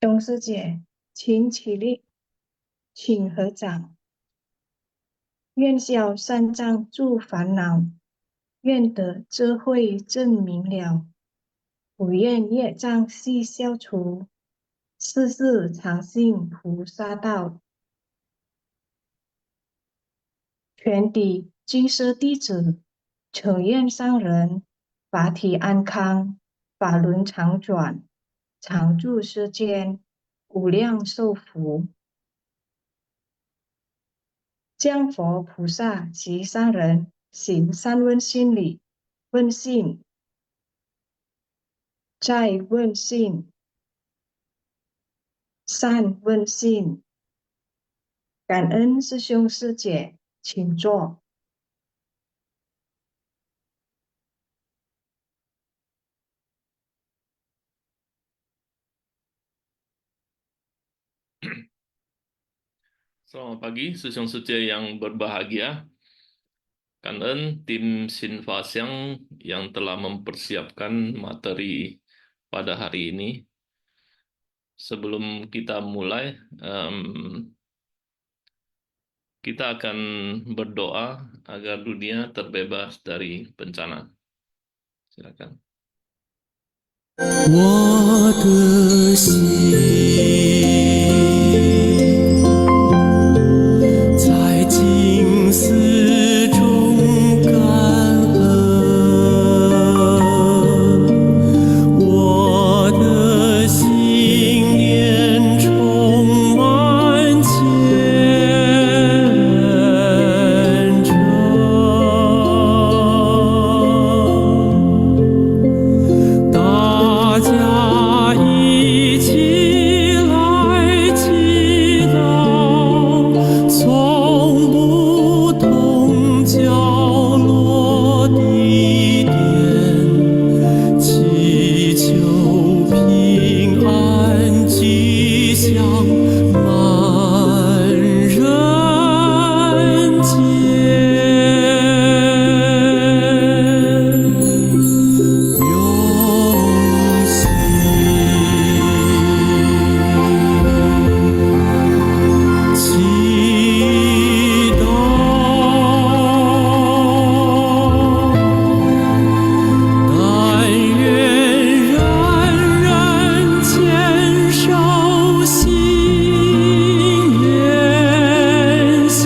董师姐，请起立，请合掌。愿消三障诸烦恼，愿得智慧真明了。不愿业障悉消除，世世常行菩萨道。全体金舍弟子，诚愿上人法体安康，法轮常转，常住世间，无量寿福。将佛菩萨及上人行三问心理，问信，再问信，善问信。感恩师兄师姐，请坐。Selamat pagi, Sesung Setia yang berbahagia. Kangen tim Sinfa Siang yang telah mempersiapkan materi pada hari ini. Sebelum kita mulai, kita akan berdoa agar dunia terbebas dari bencana. Silakan. 我的心在静思中感恩，我的心念充满虔诚。大家一起来祈祷，从不同角落地点，祈求平安吉祥满人间。用心祈祷，但愿人人坚守信愿行。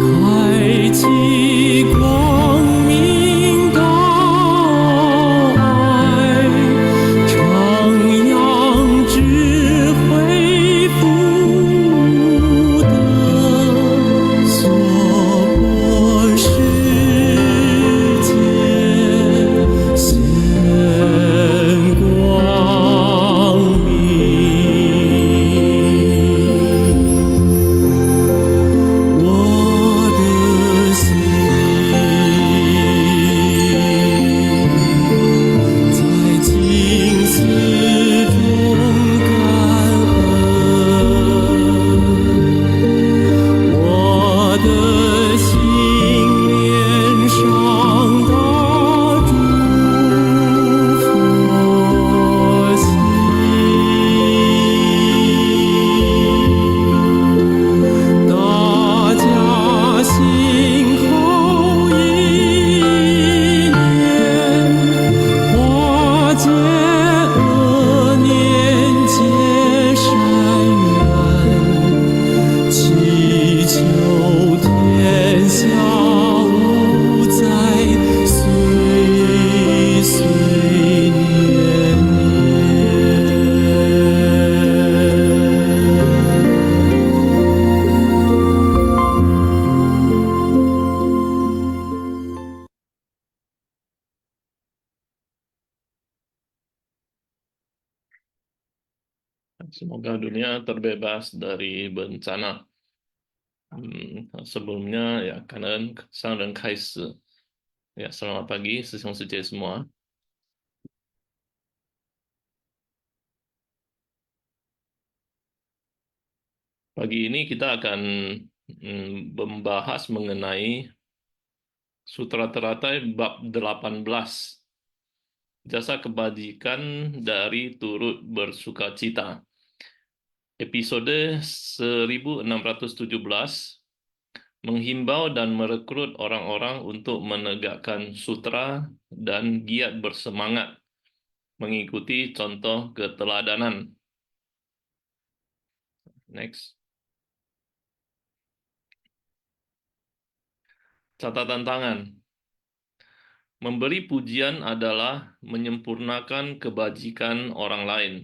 开启光明道爱，徜徉智慧福德，娑婆世界显光明。我的心在静思中感恩，我的心念上大诸佛心。大家心口意念，化解恶念结善缘，祈求天下无灾，岁岁年Semoga dunia terbebas dari bencana. Sebelumnya ya, Kangen Sang dan Kaisi. Ya, selamat pagi, Sesung Setia semua. Pagi ini kita akan membahas mengenai Sutra Teratai bab 18. jasa kebajikan dari turut bersukacita. Episode 1617 menghimbau dan merekrut orang-orang untuk menegakkan sutra dan giat bersemangat mengikuti contoh keteladanan. Next. Catatan tangan. Memberi pujian adalah menyempurnakan kebajikan orang lain.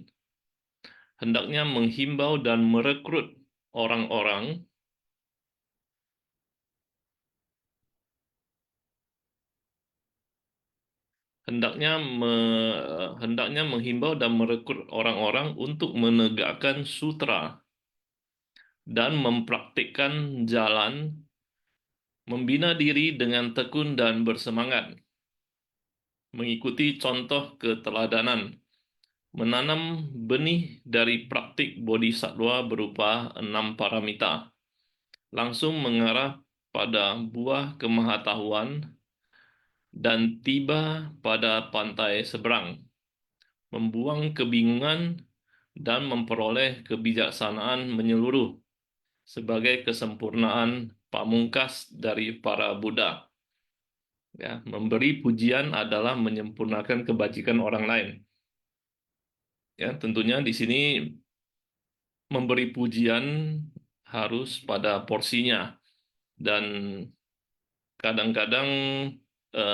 Hendaknya menghimbau dan merekrut orang-orang hendaknya menghimbau dan merekrut orang-orang untuk menegakkan sutra dan mempraktikkan jalan, membina diri dengan tekun dan bersemangat, mengikuti contoh keteladanan, menanam benih dari praktik bodhisattva berupa 6 paramita, langsung mengarah pada buah kemahatauan, dan tiba pada pantai seberang, membuang kebingungan dan memperoleh kebijaksanaan menyeluruh sebagai kesempurnaan pamungkas dari para Buddha. Ya, memberi pujian adalah menyempurnakan kebajikan orang lain. Ya, tentunya di sini memberi pujian harus pada porsinya, dan kadang-kadang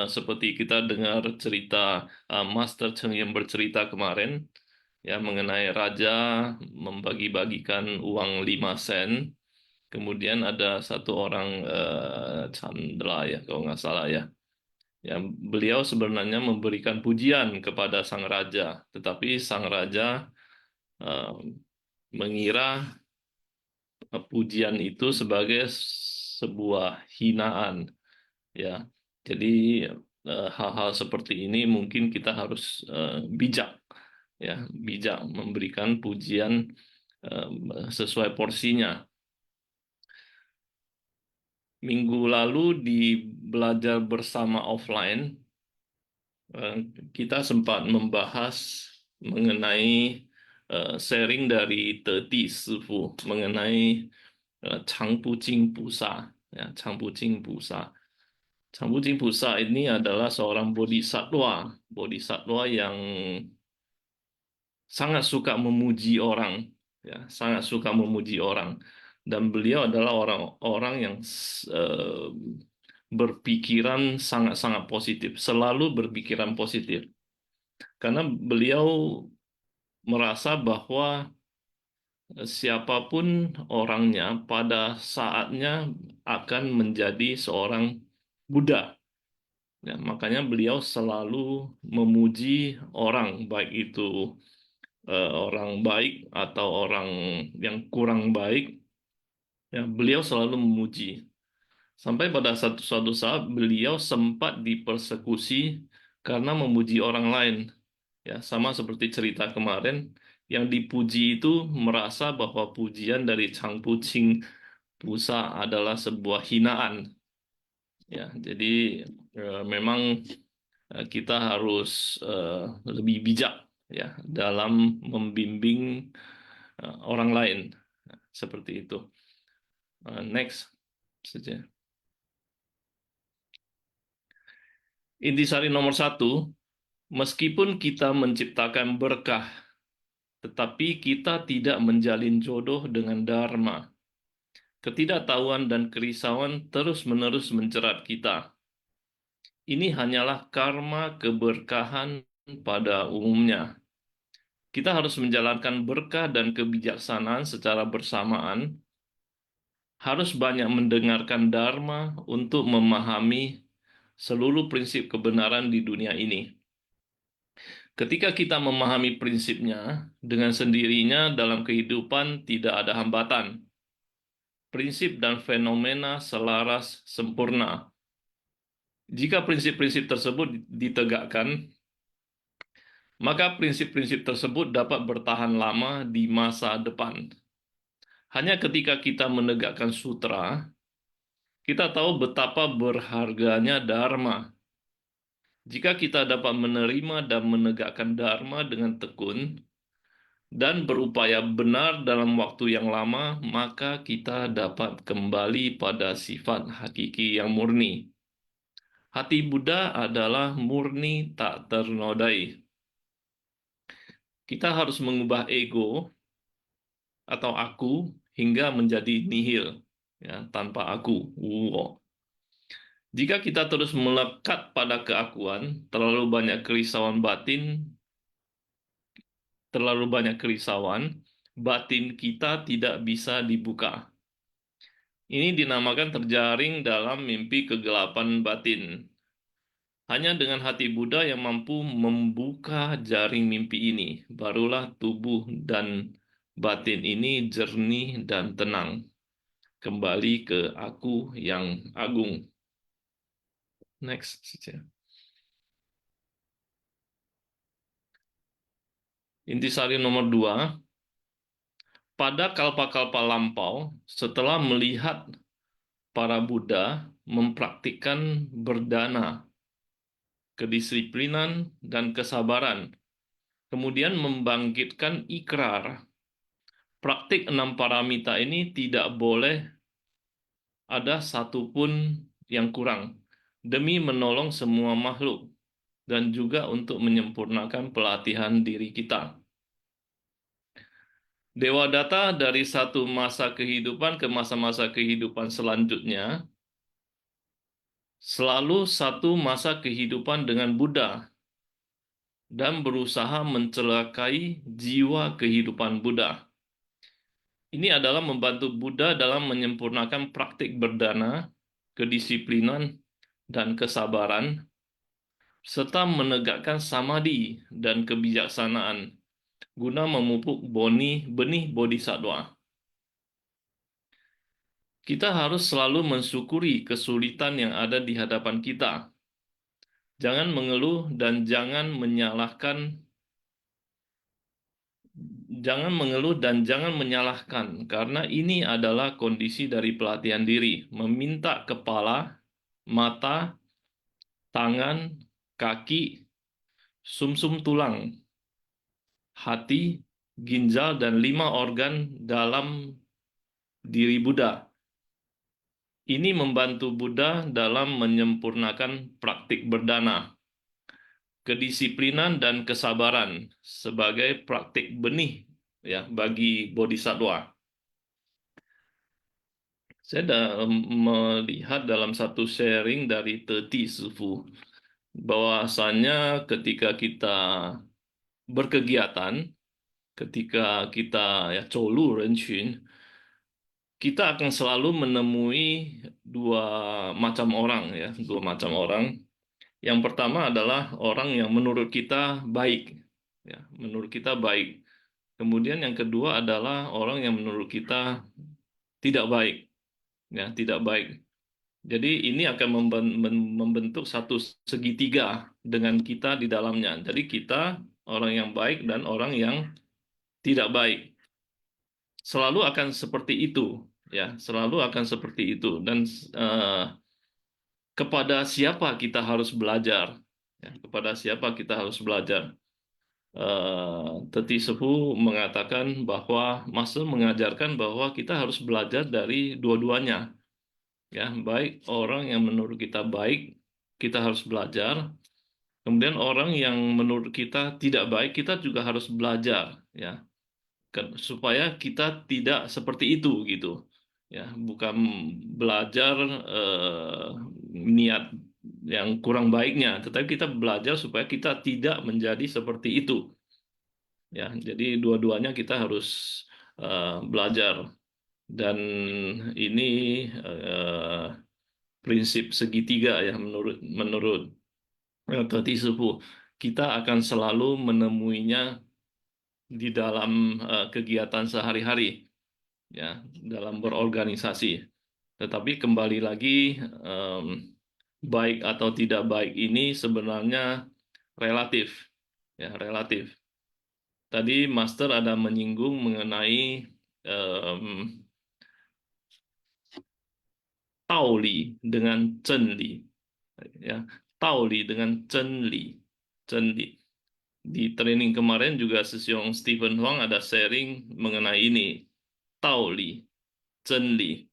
seperti kita dengar cerita Master Cheng yang bercerita kemarin, ya, mengenai raja membagi-bagikan uang 5 sen. Kemudian ada satu orang Chandra, ya kalau nggak salah, ya. Ya, beliau sebenarnya memberikan pujian kepada sang raja, tetapi sang raja eh, mengira pujian itu sebagai sebuah hinaan, ya. Jadi hal-hal seperti ini mungkin kita harus bijak, ya, bijak memberikan pujian eh, sesuai porsinya. Minggu lalu di belajar bersama offline, kita sempat membahas mengenai sharing dari Teti Sifu mengenai Changpu Jing Pusa. Ya, Changpu Jing Pusa. Changpu Jing Pusa ini adalah seorang bodhisatwa yang sangat suka memuji orang, ya, sangat suka memuji orang. Dan beliau adalah orang-orang yang berpikiran sangat-sangat positif, selalu berpikiran positif. Karena beliau merasa bahwa siapapun orangnya pada saatnya akan menjadi seorang Buddha. Ya, makanya beliau selalu memuji orang, baik itu orang baik atau orang yang kurang baik. Ya, beliau selalu memuji. Sampai pada suatu saat beliau sempat dipersekusi karena memuji orang lain. Ya, sama seperti cerita kemarin, yang dipuji itu merasa bahwa pujian dari Changpu Jing Pusa adalah sebuah hinaan. Ya, jadi memang kita harus lebih bijak, ya, dalam membimbing orang lain, seperti itu. Next saja. Intisari nomor 1, meskipun kita menciptakan berkah, tetapi kita tidak menjalin jodoh dengan dharma. Ketidaktahuan dan kerisauan terus-menerus menjerat kita. Ini hanyalah karma keberkahan pada umumnya. Kita harus menjalankan berkah dan kebijaksanaan secara bersamaan, harus banyak mendengarkan dharma untuk memahami seluruh prinsip kebenaran di dunia ini. Ketika kita memahami prinsipnya, dengan sendirinya dalam kehidupan tidak ada hambatan. Prinsip dan fenomena selaras sempurna. Jika prinsip-prinsip tersebut ditegakkan, maka prinsip-prinsip tersebut dapat bertahan lama di masa depan. Hanya ketika kita menegakkan sutra, kita tahu betapa berharganya dharma. Jika kita dapat menerima dan menegakkan dharma dengan tekun dan berupaya benar dalam waktu yang lama, maka kita dapat kembali pada sifat hakiki yang murni. Hati Buddha adalah murni tak ternodai. Kita harus mengubah ego atau aku hingga menjadi nihil, ya, tanpa aku. Wow. Jika kita terus melekat pada keakuan, terlalu banyak kerisauan batin kita tidak bisa dibuka. Ini dinamakan terjaring dalam mimpi kegelapan batin. Hanya dengan hati Buddha yang mampu membuka jaring mimpi ini, barulah tubuh dan batin ini jernih dan tenang. Kembali ke aku yang agung. Next. Intisari nomor 2. Pada kalpa-kalpa lampau, setelah melihat para Buddha mempraktikkan berdana, kedisiplinan, dan kesabaran, kemudian membangkitkan ikrar, praktik 6 paramita ini tidak boleh ada satupun yang kurang, demi menolong semua makhluk, dan juga untuk menyempurnakan pelatihan diri kita. Dewadatta dari satu masa kehidupan ke masa-masa kehidupan selanjutnya, selalu satu masa kehidupan dengan Buddha, dan berusaha mencelakai jiwa kehidupan Buddha. Ini adalah membantu Buddha dalam menyempurnakan praktik berdana, kedisiplinan, dan kesabaran, serta menegakkan samadhi dan kebijaksanaan, guna memupuk benih bodhisattva. Kita harus selalu mensyukuri kesulitan yang ada di hadapan kita. Jangan mengeluh dan jangan menyalahkan, karena ini adalah kondisi dari pelatihan diri. Meminta kepala, mata, tangan, kaki, sumsum tulang, hati, ginjal, dan 5 organ dalam diri Buddha. Ini membantu Buddha dalam menyempurnakan praktik berdana, kedisiplinan, dan kesabaran sebagai praktik benih, ya, bagi bodhisattva. Saya melihat dalam satu sharing dari Teti Sifu, bahwasannya ketika kita berkegiatan, ketika kita ya colu renqun, kita akan selalu menemui dua macam orang, ya, dua macam orang. Yang pertama adalah orang yang menurut kita baik, ya, menurut kita baik. Kemudian yang kedua adalah orang yang menurut kita tidak baik, ya, tidak baik. Jadi ini akan membentuk satu segitiga dengan kita di dalamnya. Jadi kita orang yang baik dan orang yang tidak baik. Selalu akan seperti itu, ya, selalu akan seperti itu. Dan kepada siapa kita harus belajar? Ya, kepada siapa kita harus belajar? Teti Sepuh mengatakan bahwa Master mengajarkan bahwa kita harus belajar dari dua-duanya. Ya, baik orang yang menurut kita baik, kita harus belajar. Kemudian orang yang menurut kita tidak baik, kita juga harus belajar, ya, supaya kita tidak seperti itu, gitu. Ya, bukan belajar niat yang kurang baiknya, tetapi kita belajar supaya kita tidak menjadi seperti itu. Ya, jadi dua-duanya kita harus belajar. Dan ini prinsip segitiga, ya, menurut Teti Sepuh. Kita akan selalu menemuinya di dalam kegiatan sehari-hari, ya, dalam berorganisasi. Tetapi kembali lagi, baik atau tidak baik ini sebenarnya relatif, ya, relatif. Tadi Master ada menyinggung mengenai Taoli dengan Cenli. Ya, taoli dengan cenli. Cenli. Di training kemarin juga Sesyong Stephen Huang ada sharing mengenai ini. Taoli, cenli.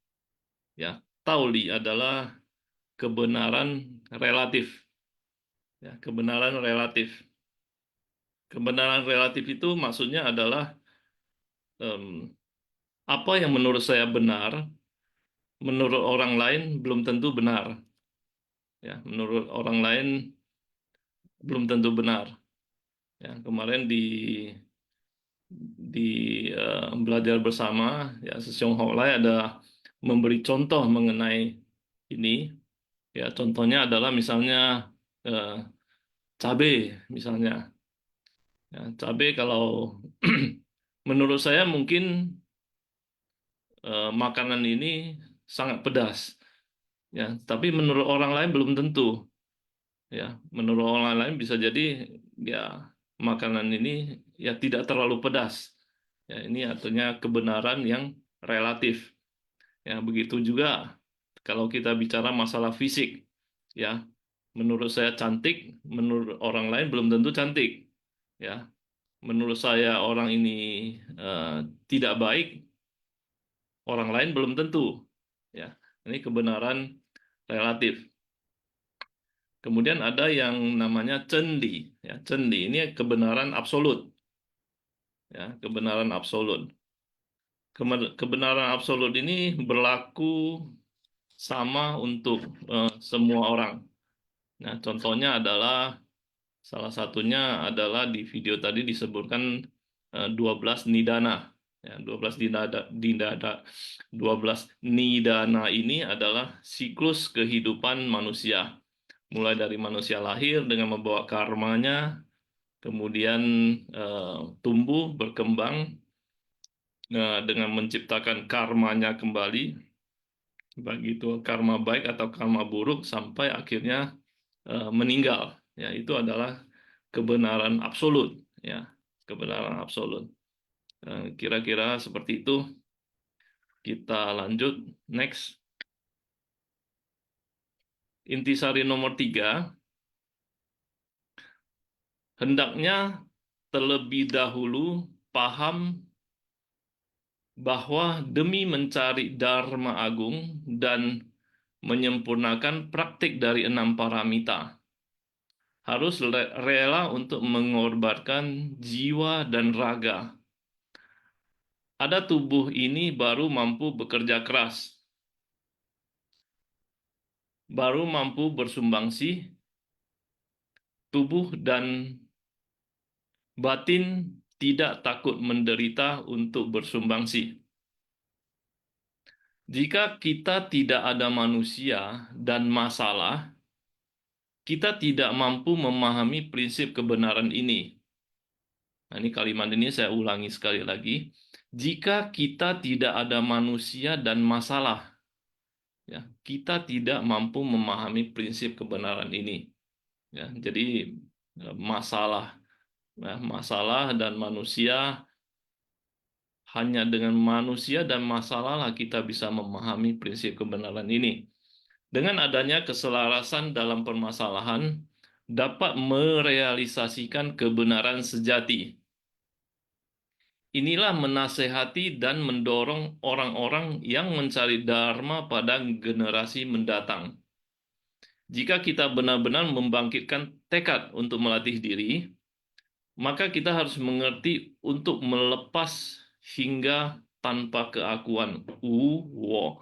Ya, taoli adalah kebenaran relatif. Ya, kebenaran relatif. Kebenaran relatif itu maksudnya adalah apa yang menurut saya benar, menurut orang lain belum tentu benar. Ya, menurut orang lain belum tentu benar. Ya, kemarin di belajar bersama, ya Sesyong Holai ada memberi contoh mengenai ini. Ya, contohnya adalah misalnya cabai, misalnya. Ya, cabai kalau menurut saya mungkin makanan ini sangat pedas. Ya, tapi menurut orang lain belum tentu. Ya, menurut orang lain bisa jadi ya makanan ini ya tidak terlalu pedas. Ya, ini artinya kebenaran yang relatif. Ya, begitu juga kalau kita bicara masalah fisik. Ya, menurut saya cantik, menurut orang lain belum tentu cantik. Ya, menurut saya orang ini tidak baik, orang lain belum tentu. Ya, ini kebenaran relatif. Kemudian ada yang namanya cenli. Ya, cenli ini kebenaran absolut. Ya, kebenaran absolut. Kebenaran absolut ini berlaku sama untuk semua orang. Nah, contohnya adalah salah satunya adalah di video tadi disebutkan 12 nidana. Ya, 12 nidana ini adalah siklus kehidupan manusia. Mulai dari manusia lahir dengan membawa karmanya, kemudian tumbuh, berkembang dengan menciptakan karmanya kembali, baik itu karma baik atau karma buruk, sampai akhirnya meninggal. Ya, itu adalah kebenaran absolut. Ya, kebenaran absolut. Kira-kira seperti itu. Kita lanjut. Next. Intisari nomor 3. Hendaknya terlebih dahulu paham bahwa demi mencari Dharma Agung dan menyempurnakan praktik dari 6 paramita, harus rela untuk mengorbankan jiwa dan raga. Ada tubuh ini baru mampu bekerja keras, baru mampu bersumbangsi, tubuh dan batin tidak takut menderita untuk bersumbangsi. Jika kita tidak ada manusia dan masalah, kita tidak mampu memahami prinsip kebenaran ini. Nah, ini kalimat ini saya ulangi sekali lagi. Jika kita tidak ada manusia dan masalah, ya, kita tidak mampu memahami prinsip kebenaran ini. Ya, jadi masalah dan manusia, hanya dengan manusia dan masalah lah kita bisa memahami prinsip kebenaran ini. Dengan adanya keselarasan dalam permasalahan, dapat merealisasikan kebenaran sejati. Inilah menasehati dan mendorong orang-orang yang mencari Dharma pada generasi mendatang. Jika kita benar-benar membangkitkan tekad untuk melatih diri, maka kita harus mengerti untuk melepas hingga tanpa keakuan. Wo.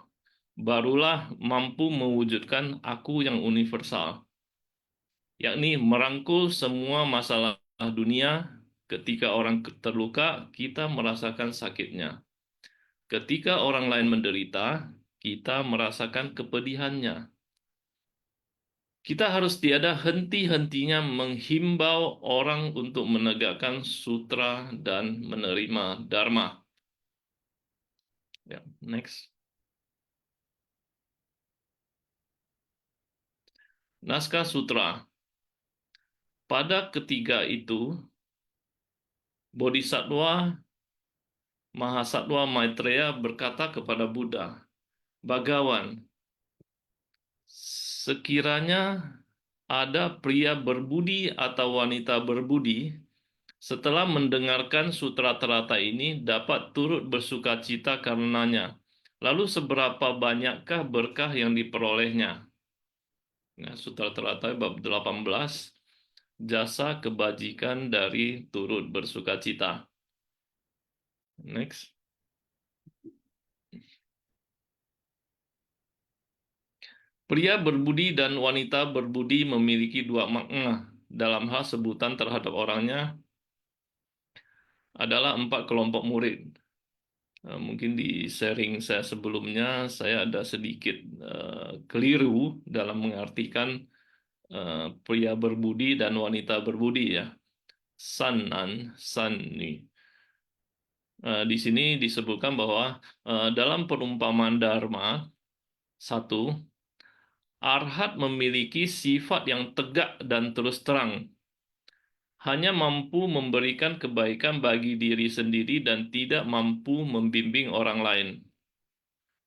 Barulah mampu mewujudkan aku yang universal, yakni merangkul semua masalah dunia. Ketika orang terluka, kita merasakan sakitnya. Ketika orang lain menderita, kita merasakan kepedihannya. Kita harus tiada henti-hentinya menghimbau orang untuk menegakkan sutra dan menerima dharma. Ya, next. Naskah sutra. Pada ketiga itu, Bodhisattva Mahasatwa Maitreya berkata kepada Buddha, "Bhagawan, sekiranya ada pria berbudi atau wanita berbudi setelah mendengarkan sutra-terata ini dapat turut bersukacita karenanya. Lalu seberapa banyakkah berkah yang diperolehnya? Nah, sutra-terata bab 18, jasa kebajikan dari turut bersukacita. Next. Pria berbudi dan wanita berbudi memiliki dua makna dalam hal sebutan terhadap orangnya adalah 4 kelompok murid. Mungkin di sharing saya sebelumnya saya ada sedikit keliru dalam mengartikan pria berbudi dan wanita berbudi ya. Sanan, sanni. Di sini disebutkan bahwa dalam perumpamaan Dharma 1, arhat memiliki sifat yang tegak dan terus terang. Hanya mampu memberikan kebaikan bagi diri sendiri dan tidak mampu membimbing orang lain.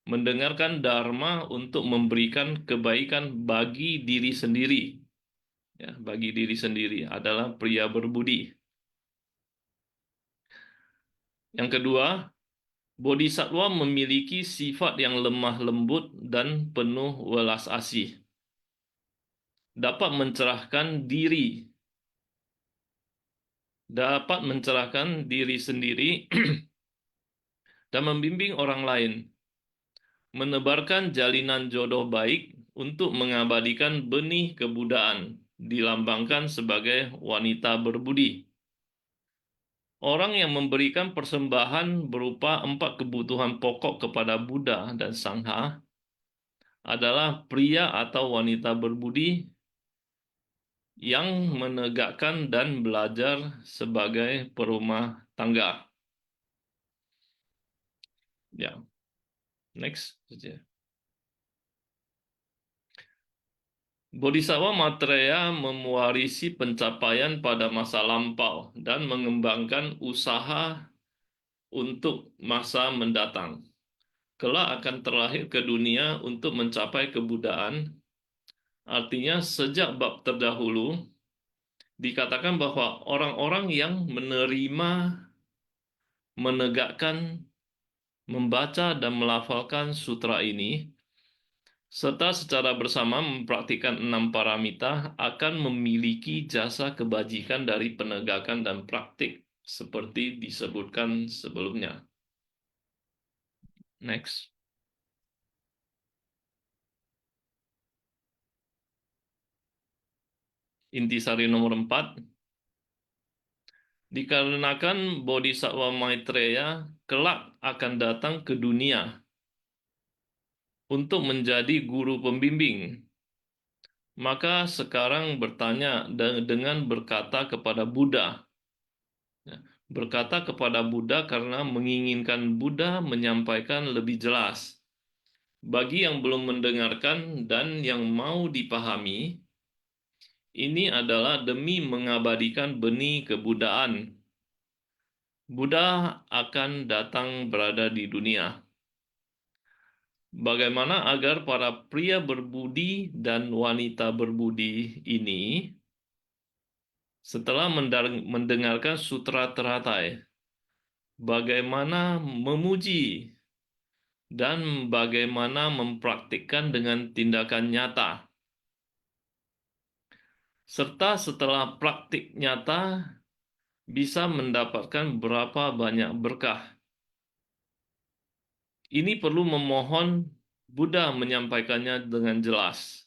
Mendengarkan dharma untuk memberikan kebaikan bagi diri sendiri. Ya, bagi diri sendiri adalah pria berbudi. Yang kedua, bodhisattva memiliki sifat yang lemah lembut dan penuh welas asih. Dapat mencerahkan diri sendiri dan membimbing orang lain, menebarkan jalinan jodoh baik untuk mengabadikan benih kebudaan, dilambangkan sebagai wanita berbudi. Orang yang memberikan persembahan berupa 4 kebutuhan pokok kepada Buddha dan Sangha adalah pria atau wanita berbudi yang menegakkan dan belajar sebagai perumah tangga. Ya, next saja. Bodhisattva Maitreya mewarisi pencapaian pada masa lampau dan mengembangkan usaha untuk masa mendatang. Kelak akan terlahir ke dunia untuk mencapai kebudaan. Artinya sejak bab terdahulu dikatakan bahwa orang-orang yang menerima, menegakkan, membaca dan melafalkan sutra ini serta secara bersama mempraktikkan 6 paramita akan memiliki jasa kebajikan dari penegakan dan praktik seperti disebutkan sebelumnya. Next. Intisari nomor 4. Dikarenakan Bodhisattva Maitreya kelak akan datang ke dunia untuk menjadi guru pembimbing, maka sekarang bertanya dengan berkata kepada Buddha. Berkata kepada Buddha karena menginginkan Buddha menyampaikan lebih jelas. Bagi yang belum mendengarkan dan yang mau dipahami, ini adalah demi mengabadikan benih kebudaan. Buddha akan datang berada di dunia. Bagaimana agar para pria berbudi dan wanita berbudi ini setelah mendengarkan sutra teratai, bagaimana memuji dan bagaimana mempraktikkan dengan tindakan nyata. Serta setelah praktik nyata bisa mendapatkan berapa banyak berkah. Ini perlu memohon Buddha menyampaikannya dengan jelas.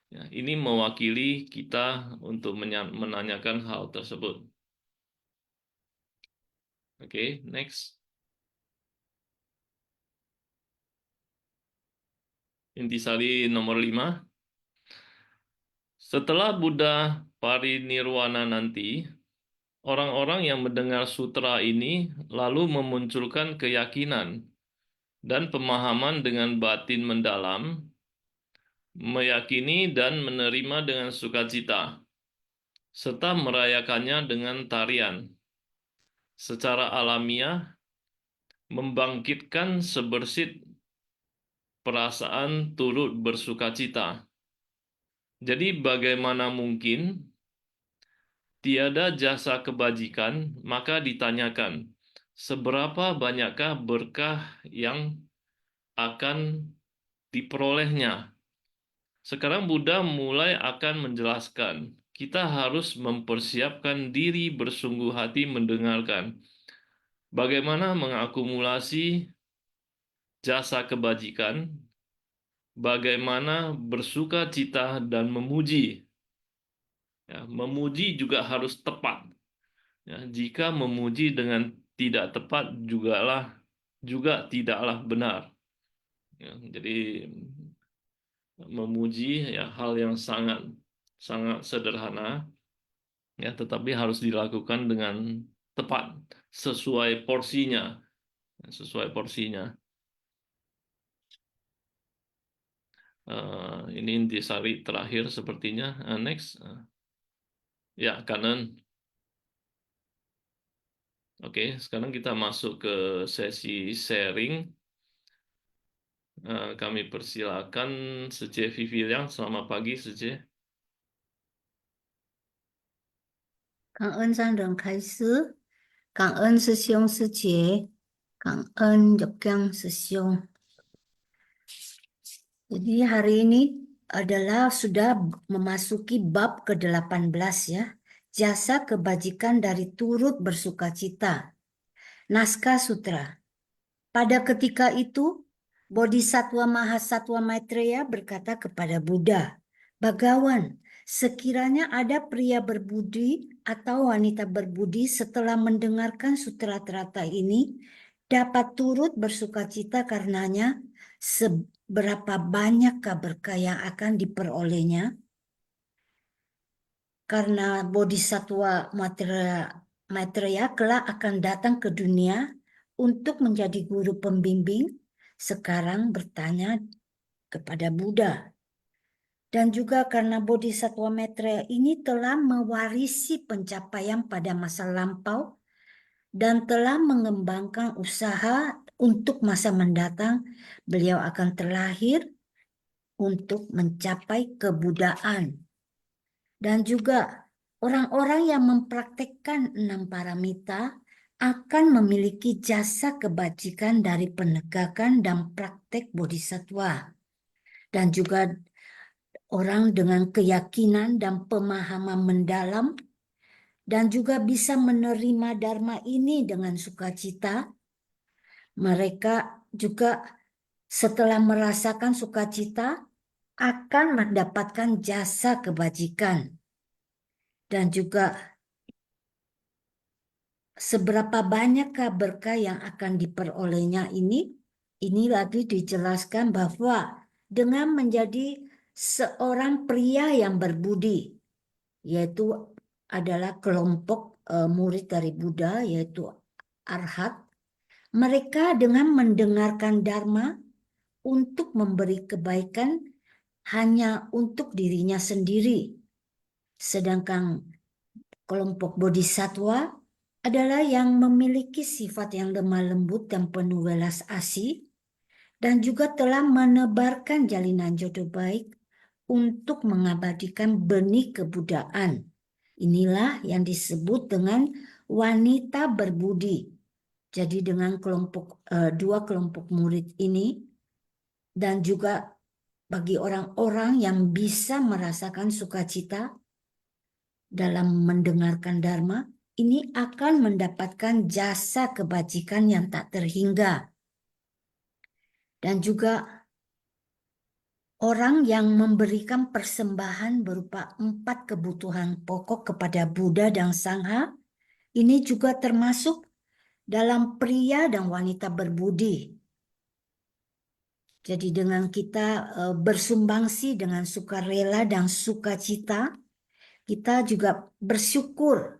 Ya, ini mewakili kita untuk menanyakan hal tersebut. Oke, next. Intisari nomor 5. Setelah Buddha parinirwana nanti, orang-orang yang mendengar sutra ini lalu memunculkan keyakinan dan pemahaman dengan batin mendalam, meyakini dan menerima dengan sukacita, serta merayakannya dengan tarian. Secara alamiah, membangkitkan sebersit perasaan turut bersukacita Jadi bagaimana mungkin tiada jasa kebajikan, maka ditanyakan, seberapa banyakkah berkah yang akan diperolehnya? Sekarang Buddha mulai akan menjelaskan, kita harus mempersiapkan diri bersungguh hati mendengarkan bagaimana mengakumulasi jasa kebajikan, bagaimana bersuka cita dan memuji. Ya, memuji juga harus tepat. Ya, jika memuji dengan tidak tepat juga tidaklah benar. Ya, jadi memuji ya hal yang sangat sangat sederhana, ya, tetapi harus dilakukan dengan tepat, sesuai porsinya, sesuai porsinya. Ini intisari terakhir sepertinya. Next, ya kanan. Oke, sekarang kita masuk ke sesi sharing. Kami persilakan Sece Vivian. Selamat pagi, Sece. 感恩上人开始，感恩师兄师姐，感恩玉江师兄。Jadi hari ini adalah sudah memasuki bab ke-18 ya. Jasa kebajikan dari turut bersukacita. Naskah sutra. Pada ketika itu, Bodhisattva Mahasatwa Maitreya berkata kepada Buddha, Bagawan, sekiranya ada pria berbudi atau wanita berbudi setelah mendengarkan sutra trata ini, dapat turut bersukacita karenanya, seberapa banyakkah berkah yang akan diperolehnya? Karena Bodhisattva Maitreya kelak akan datang ke dunia untuk menjadi guru pembimbing, sekarang bertanya kepada Buddha. Dan juga karena Bodhisattva Maitreya ini telah mewarisi pencapaian pada masa lampau dan telah mengembangkan usaha untuk masa mendatang, beliau akan terlahir untuk mencapai kebudaan. Dan juga orang-orang yang mempraktekkan 6 paramita akan memiliki jasa kebajikan dari penegakan dan praktek bodhisattva. Dan juga orang dengan keyakinan dan pemahaman mendalam dan juga bisa menerima dharma ini dengan sukacita. Mereka juga setelah merasakan sukacita akan mendapatkan jasa kebajikan. Dan juga seberapa banyakkah berkah yang akan diperolehnya ini lagi dijelaskan bahwa dengan menjadi seorang pria yang berbudi, yaitu adalah kelompok murid dari Buddha, yaitu Arhat, mereka dengan mendengarkan Dharma untuk memberi kebaikan hanya untuk dirinya sendiri. Sedangkan kelompok bodhisattva adalah yang memiliki sifat yang lemah lembut dan penuh welas asih dan juga telah menebarkan jalinan jodoh baik untuk mengabadikan benih kebudayaan. Inilah yang disebut dengan wanita berbudi. Jadi dengan dua kelompok murid ini dan juga bagi orang-orang yang bisa merasakan sukacita dalam mendengarkan Dharma, ini akan mendapatkan jasa kebajikan yang tak terhingga. Dan juga orang yang memberikan persembahan berupa 4 kebutuhan pokok kepada Buddha dan Sangha, ini juga termasuk dalam pria dan wanita berbudi. Jadi dengan kita bersumbangsi dengan sukarela dan sukacita, kita juga bersyukur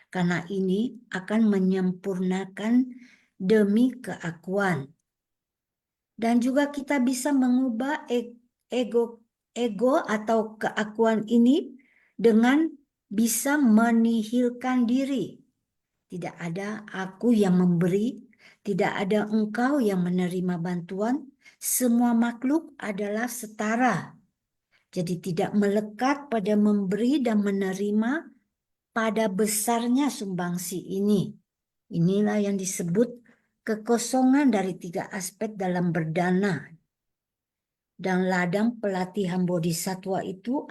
karena ini akan menyempurnakan demi keakuan. Dan juga kita bisa mengubah ego atau keakuan ini dengan bisa menihilkan diri. Tidak ada aku yang memberi, tidak ada engkau yang menerima bantuan, semua makhluk adalah setara. Jadi tidak melekat pada memberi dan menerima pada besarnya sumbangsi ini. Inilah yang disebut kekosongan dari 3 aspek dalam berdana. Dan ladang pelatihan bodhisatwa itu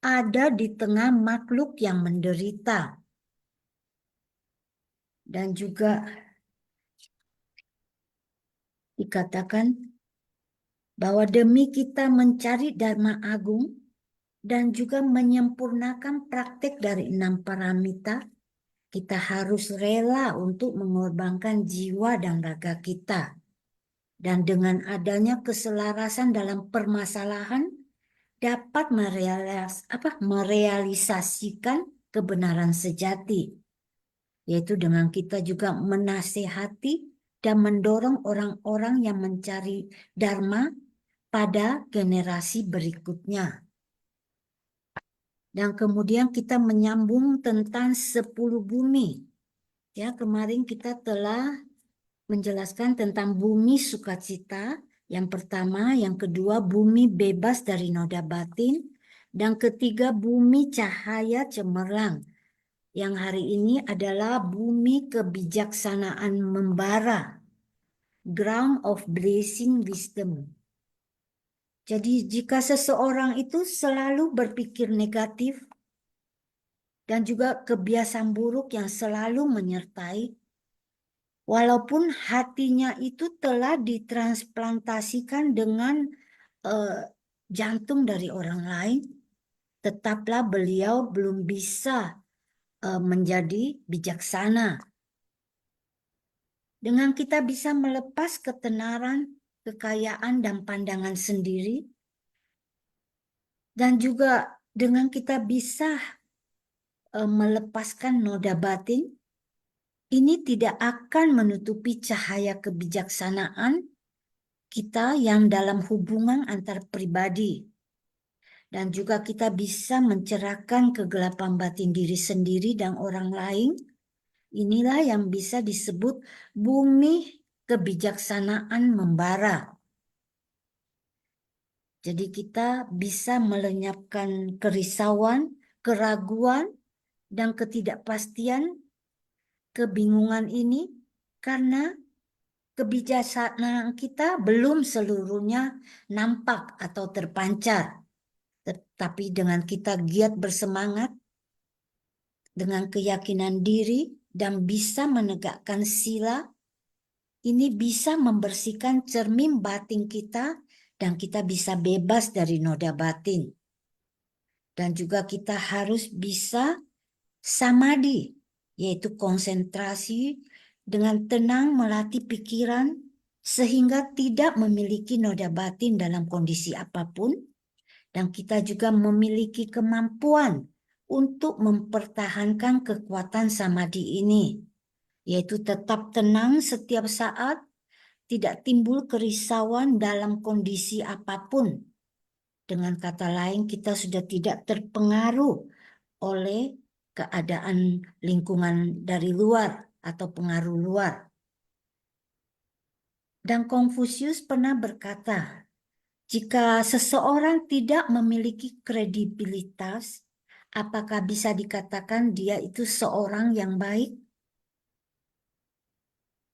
ada di tengah makhluk yang menderita. Dan juga dikatakan bahwa demi kita mencari Dharma Agung dan juga menyempurnakan praktek dari 6 paramita, kita harus rela untuk mengorbankan jiwa dan raga kita. Dan dengan adanya keselarasan dalam permasalahan, dapat merealisasikan kebenaran sejati. Yaitu dengan kita juga menasehati dan mendorong orang-orang yang mencari Dharma pada generasi berikutnya. Dan kemudian kita menyambung tentang 10 bumi. Ya, kemarin kita telah menjelaskan tentang bumi sukacita. Yang pertama, yang kedua bumi bebas dari noda batin. Dan ketiga bumi cahaya cemerlang. Yang hari ini adalah bumi kebijaksanaan membara. Ground of blessing wisdom. Jadi jika seseorang itu selalu berpikir negatif dan juga kebiasaan buruk yang selalu menyertai, walaupun hatinya itu telah ditransplantasikan dengan jantung dari orang lain, tetaplah beliau belum bisa menjadi bijaksana. Dengan kita bisa melepas ketenaran, kekayaan, dan pandangan sendiri, dan juga dengan kita bisa melepaskan noda batin, ini tidak akan menutupi cahaya kebijaksanaan kita yang dalam hubungan antar pribadi. Dan juga kita bisa mencerahkan kegelapan batin diri sendiri dan orang lain. Inilah yang bisa disebut bumi kebijaksanaan membara. Jadi kita bisa melenyapkan kerisauan, keraguan, dan ketidakpastian, kebingungan ini karena kebijaksanaan kita belum seluruhnya nampak atau terpancar. Tetapi dengan kita giat bersemangat, dengan keyakinan diri, dan bisa menegakkan sila, ini bisa membersihkan cermin batin kita dan kita bisa bebas dari noda batin. Dan juga kita harus bisa samadhi, yaitu konsentrasi dengan tenang melatih pikiran sehingga tidak memiliki noda batin dalam kondisi apapun. Dan kita juga memiliki kemampuan untuk mempertahankan kekuatan samadhi ini, yaitu tetap tenang setiap saat, tidak timbul kerisauan dalam kondisi apapun. Dengan kata lain, kita sudah tidak terpengaruh oleh keadaan lingkungan dari luar atau pengaruh luar. Dan Konfusius pernah berkata, jika seseorang tidak memiliki kredibilitas, apakah bisa dikatakan dia itu seorang yang baik?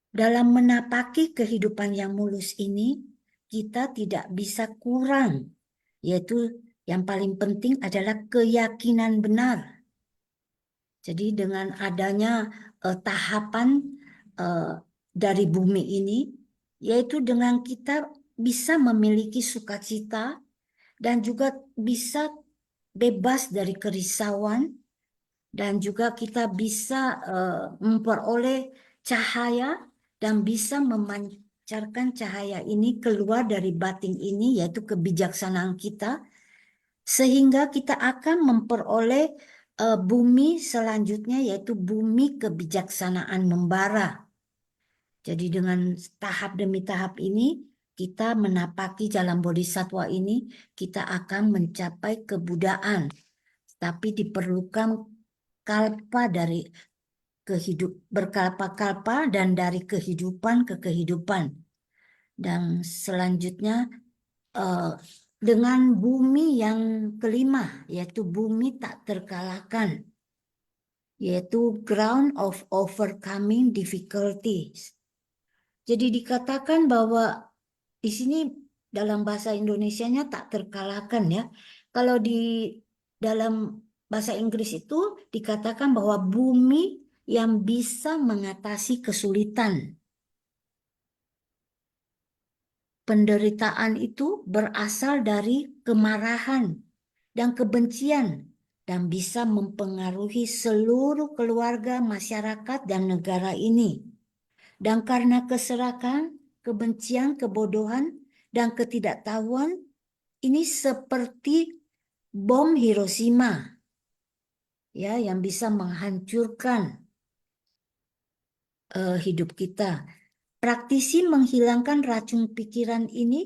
Dalam menapaki kehidupan yang mulus ini, kita tidak bisa kurang, yaitu yang paling penting adalah keyakinan benar. Jadi dengan adanya tahapan dari bumi ini, yaitu dengan kita bisa memiliki sukacita dan juga bisa bebas dari kerisauan, dan juga kita bisa memperoleh cahaya dan bisa memancarkan cahaya ini keluar dari batin ini, yaitu kebijaksanaan kita, sehingga kita akan memperoleh bumi selanjutnya, yaitu bumi kebijaksanaan membara. Jadi dengan tahap demi tahap ini, kita menapaki jalan bodhisatwa ini, kita akan mencapai kebudaan. Tapi diperlukan kalpa dari berkalpa-kalpa dan dari kehidupan ke kehidupan. Dan selanjutnya dengan bumi yang kelima, yaitu bumi tak terkalahkan, yaitu ground of overcoming difficulties. Jadi dikatakan bahwa di sini dalam bahasa Indonesianya tak terkalahkan ya. Kalau di dalam bahasa Inggris itu dikatakan bahwa bumi yang bisa mengatasi kesulitan. Penderitaan itu berasal dari kemarahan dan kebencian dan bisa mempengaruhi seluruh keluarga, masyarakat, dan negara ini. Dan karena keserakan, kebencian, kebodohan, dan ketidaktahuan, ini seperti bom Hiroshima, ya, yang bisa menghancurkan hidup kita. Praktisi menghilangkan racun pikiran ini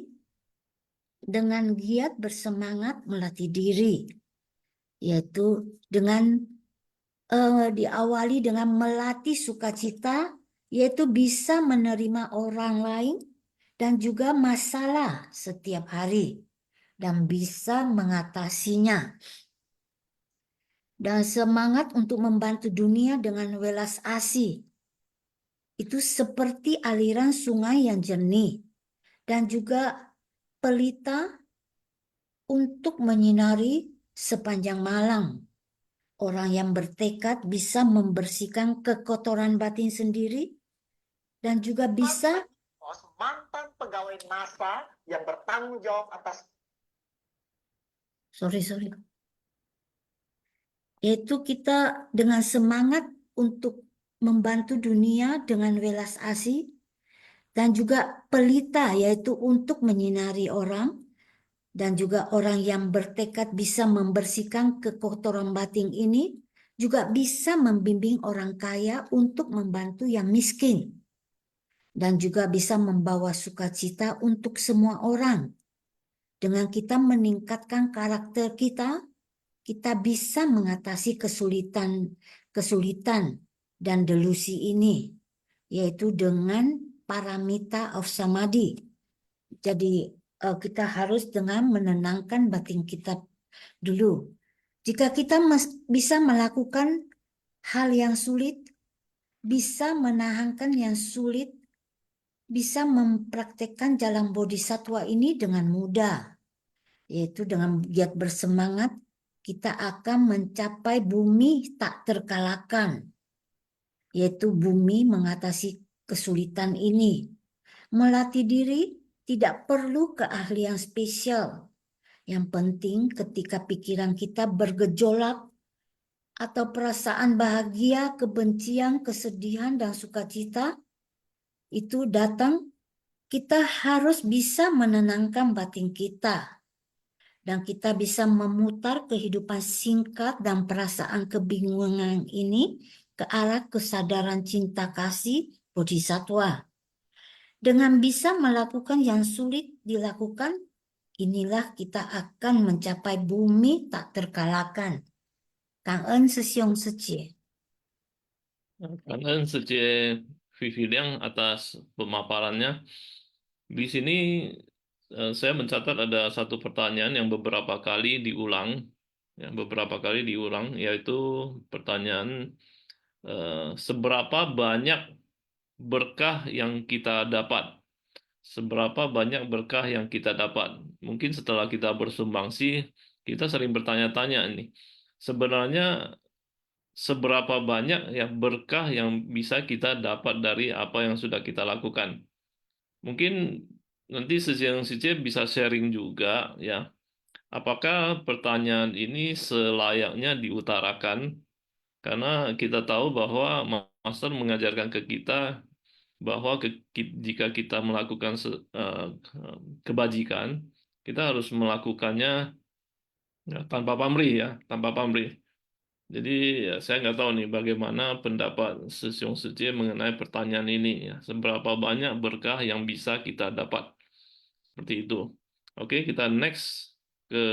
dengan giat bersemangat melatih diri, yaitu dengan diawali dengan melatih sukacita, yaitu bisa menerima orang lain dan juga masalah setiap hari dan bisa mengatasinya. Dan semangat untuk membantu dunia dengan welas asih. Itu seperti aliran sungai yang jernih dan juga pelita untuk menyinari sepanjang malam. Orang yang bertekad bisa membersihkan kekotoran batin sendiri dan juga bisa mantan pegawai NASA yang bertanggung jawab atas yaitu kita dengan semangat untuk membantu dunia dengan welas asih dan juga pelita yaitu untuk menyinari orang dan juga orang yang bertekad bisa membersihkan kekotoran batin ini juga bisa membimbing orang kaya untuk membantu yang miskin dan juga bisa membawa sukacita untuk semua orang. Dengan kita meningkatkan karakter kita bisa mengatasi kesulitan dan delusi ini, yaitu dengan paramita of samadhi. Jadi kita harus dengan menenangkan batin kita dulu. Jika kita bisa melakukan hal yang sulit, bisa menahankan yang sulit, bisa mempraktekkan jalan bodhisattva ini dengan mudah, yaitu dengan giat bersemangat, kita akan mencapai bumi tak terkalahkan, yaitu bumi mengatasi kesulitan ini. Melatih diri tidak perlu keahlian spesial. Yang penting ketika pikiran kita bergejolak atau perasaan bahagia, kebencian, kesedihan, dan sukacita itu datang, kita harus bisa menenangkan batin kita. Dan kita bisa memutar kehidupan singkat dan perasaan kebingungan ini ke arah kesadaran cinta kasih bodhisattva. Dengan bisa melakukan yang sulit dilakukan, inilah kita akan mencapai bumi tak terkalahkan. Cảm ơn sư兄sư姐. Karena Sece Vivi Liang atas pemaparannya. Di sini saya mencatat ada satu pertanyaan yang beberapa kali diulang, yaitu pertanyaan seberapa banyak berkah yang kita dapat. Seberapa banyak berkah yang kita dapat. Mungkin setelah kita bersumbangsi, kita sering bertanya-tanya nih, sebenarnya seberapa banyak ya berkah yang bisa kita dapat dari apa yang sudah kita lakukan. Mungkin nanti Sejeng Sice bisa sharing juga ya, apakah pertanyaan ini selayaknya diutarakan, karena kita tahu bahwa Master mengajarkan ke kita bahwa jika kita melakukan kebajikan, kita harus melakukannya ya, tanpa pamrih ya, tanpa pamrih. Jadi ya, saya nggak tahu nih bagaimana pendapat Sesyong Sece mengenai pertanyaan ini ya, seberapa banyak berkah yang bisa kita dapat. Seperti itu. Oke, kita next ke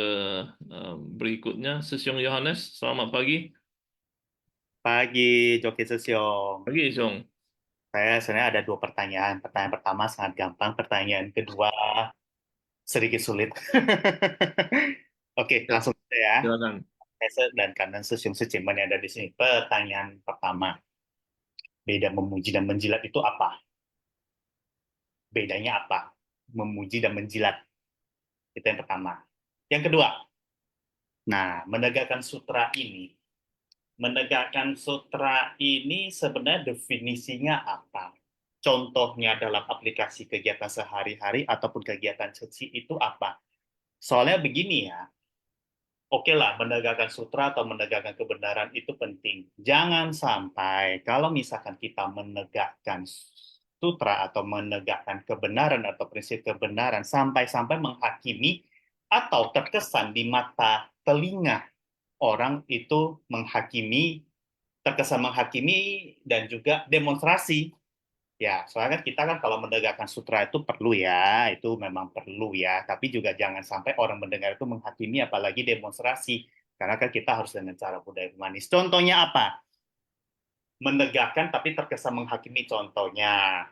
berikutnya. Sesyong Yohanes, selamat pagi. pagi Joki Sesyong. Pagi, Syong. Saya sebenarnya ada dua pertanyaan. Pertanyaan pertama sangat gampang. Pertanyaan kedua sedikit sulit. Oke, langsung saja ya. Silakan. Hese dan kanan Sesyum Sejeman yang ada di sini. Pertanyaan pertama, beda memuji dan menjilat itu apa? Bedanya apa? Memuji dan menjilat. Itu yang pertama. Yang kedua, nah, menegakkan sutra ini sebenarnya definisinya apa? Contohnya dalam aplikasi kegiatan sehari-hari ataupun kegiatan suci itu apa? Soalnya begini ya, oke lah, menegakkan sutra atau menegakkan kebenaran itu penting. Jangan sampai kalau misalkan kita menegakkan sutra atau menegakkan kebenaran atau prinsip kebenaran sampai-sampai menghakimi atau terkesan di mata telinga orang itu terkesan menghakimi dan juga demonstrasi. Ya, soalnya kan kita kan kalau menegakkan sutra itu perlu ya, itu memang perlu ya, tapi juga jangan sampai orang mendengar itu menghakimi apalagi demonstrasi, karena kan kita harus dengan cara budaya humanis. Contohnya apa? Menegakkan tapi terkesan menghakimi, contohnya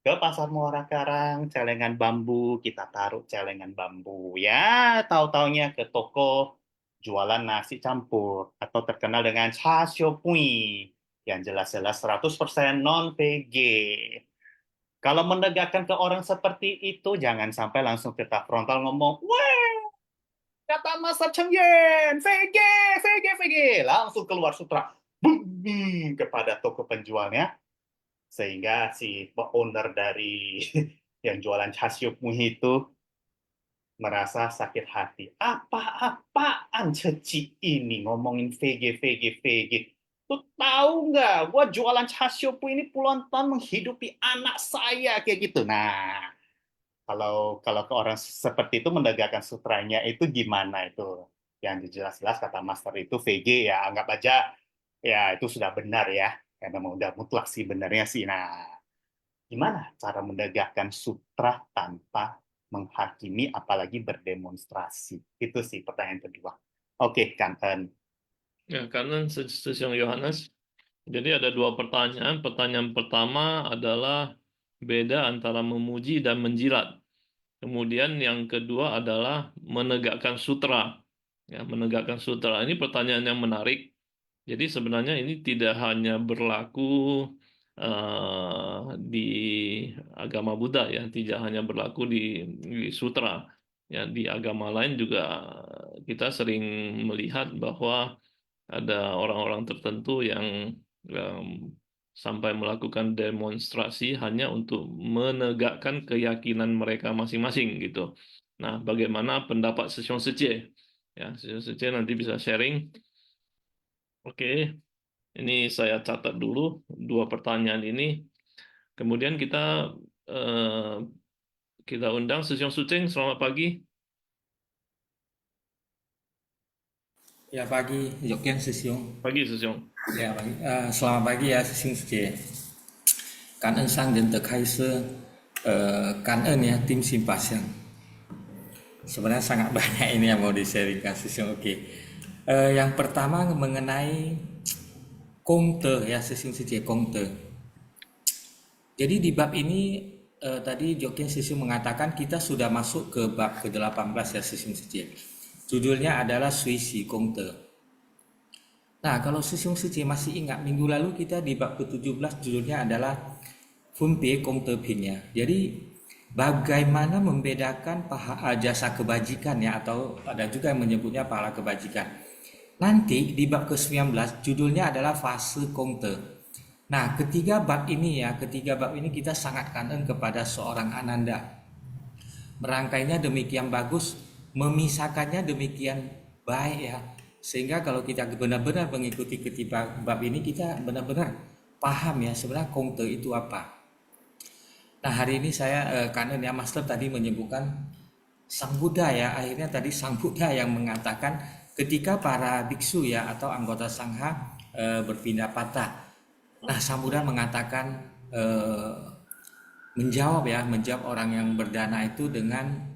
ke pasar Muara Karang, celengan bambu, kita taruh celengan bambu. Ya, tahu-taunya ke toko jualan nasi campur atau terkenal dengan cha siu pui yang jelas-jelas 100% non-VG. Kalau menegakkan ke orang seperti itu, jangan sampai langsung kita frontal ngomong, wah, kata Master Cheng Yen, VG, VG, VG. Langsung keluar sutra, boom, kepada toko penjualnya, sehingga si owner dari yang jualan chasiu muhi itu merasa sakit hati. Apa-apaan ceci ini ngomongin VG, VG, VG. Tuh tahu nggak? Gua jualan chasiu ini puluhan tahun menghidupi anak saya kayak gitu. Nah, kalau ke orang seperti itu menegakkan sutranya itu gimana itu? Yang jelas-jelas kata Master itu VG ya, anggap aja ya itu sudah benar ya. Ya memang udah mutlak sih benernya sih. Nah, gimana cara menegakkan sutra tanpa menghakimi apalagi berdemonstrasi? Itu sih pertanyaan kedua. Oke, Kanten. Ya, karena Sesyum Yohanes. Jadi ada dua pertanyaan. Pertanyaan pertama adalah beda antara memuji dan menjilat. Kemudian yang kedua adalah menegakkan sutra. Ya, menegakkan sutra. Ini pertanyaan yang menarik. Jadi sebenarnya ini tidak hanya berlaku di agama Buddha ya, tidak hanya berlaku di sutra. Ya, di agama lain juga kita sering melihat bahwa ada orang-orang tertentu yang sampai melakukan demonstrasi hanya untuk menegakkan keyakinan mereka masing-masing gitu. Nah, bagaimana pendapat Sesyum Seche? Ya, Sesyum Seche nanti bisa sharing. Oke, ini saya catat dulu dua pertanyaan ini. Kemudian kita undang Sesyum Sucing. Selamat pagi. Ya pagi, Jokian Sesyum. Pagi Sesyum. Ya pagi. Selamat pagi ya Sesyum Seje. 感恩上人的开示，感恩ya tim Simpasian. Sebenarnya sangat banyak ini yang mau di-sharingkan Sesyum. Oke. Yang pertama mengenai Kongte ya Sesyum Seje, Kongte. Jadi di bab ini tadi Jokian Sesyum mengatakan kita sudah masuk ke bab ke-18 ya Sesyum Seje. Judulnya adalah Suisi Kongte. Nah, kalau Sesyum Seje masih ingat, minggu lalu kita di bab ke-17 judulnya adalah Funpie Kongte Pingnya. Jadi, bagaimana membedakan jasa kebajikan ya, atau ada juga yang menyebutnya pahala kebajikan. Nanti di bab ke-19 judulnya adalah Fase Kongte. Nah, ketiga bab ini kita sangat kangen kepada seorang Ananda. Merangkainya demikian bagus, memisahkannya demikian baik ya, sehingga kalau kita benar-benar mengikuti ketiga bab ini kita benar-benar paham ya sebenarnya Kongte itu apa. Nah hari ini saya kangen ya Master tadi menyebutkan Sang Buddha ya, akhirnya tadi Sang Buddha yang mengatakan ketika para biksu ya atau anggota sangha berpindah patah. Nah Sang Buddha mengatakan menjawab orang yang berdana itu dengan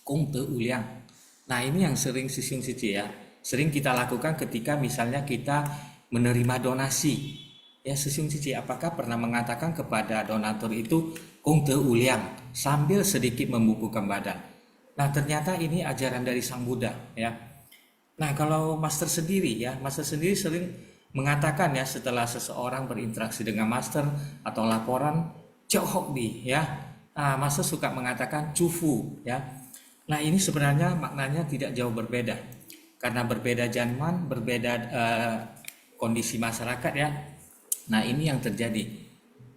Kongte uliang. Nah ini yang sering Sesyum Seje ya, sering kita lakukan ketika misalnya kita menerima donasi. Ya Sesyum Seje, apakah pernah mengatakan kepada donatur itu Kongte uliang sambil sedikit membubuhkan badan? Nah, ternyata ini ajaran dari Sang Buddha ya. Nah, kalau Master sendiri ya, Master sendiri sering mengatakan ya setelah seseorang berinteraksi dengan Master atau laporan, Chok di ya. Nah, Master suka mengatakan cufu ya. Nah, ini sebenarnya maknanya tidak jauh berbeda. Karena berbeda zaman, berbeda kondisi masyarakat ya. Nah, ini yang terjadi.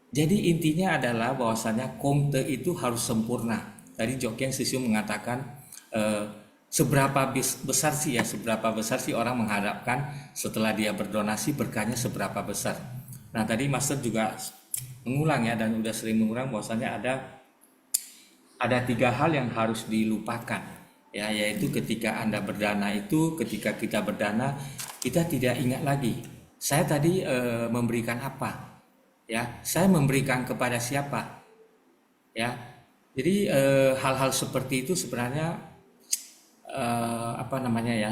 Jadi intinya adalah bahwasanya Kongte itu harus sempurna. Tadi Jokyen Sisyu mengatakan seberapa besar sih orang mengharapkan setelah dia berdonasi berkahnya seberapa besar. Nah, tadi Master juga mengulang ya, dan udah sering mengulang bahwasanya ada 3 hal yang harus dilupakan ya, yaitu ketika Anda berdana itu, ketika kita berdana kita tidak ingat lagi saya tadi memberikan apa ya, saya memberikan kepada siapa ya. Jadi hal-hal seperti itu sebenarnya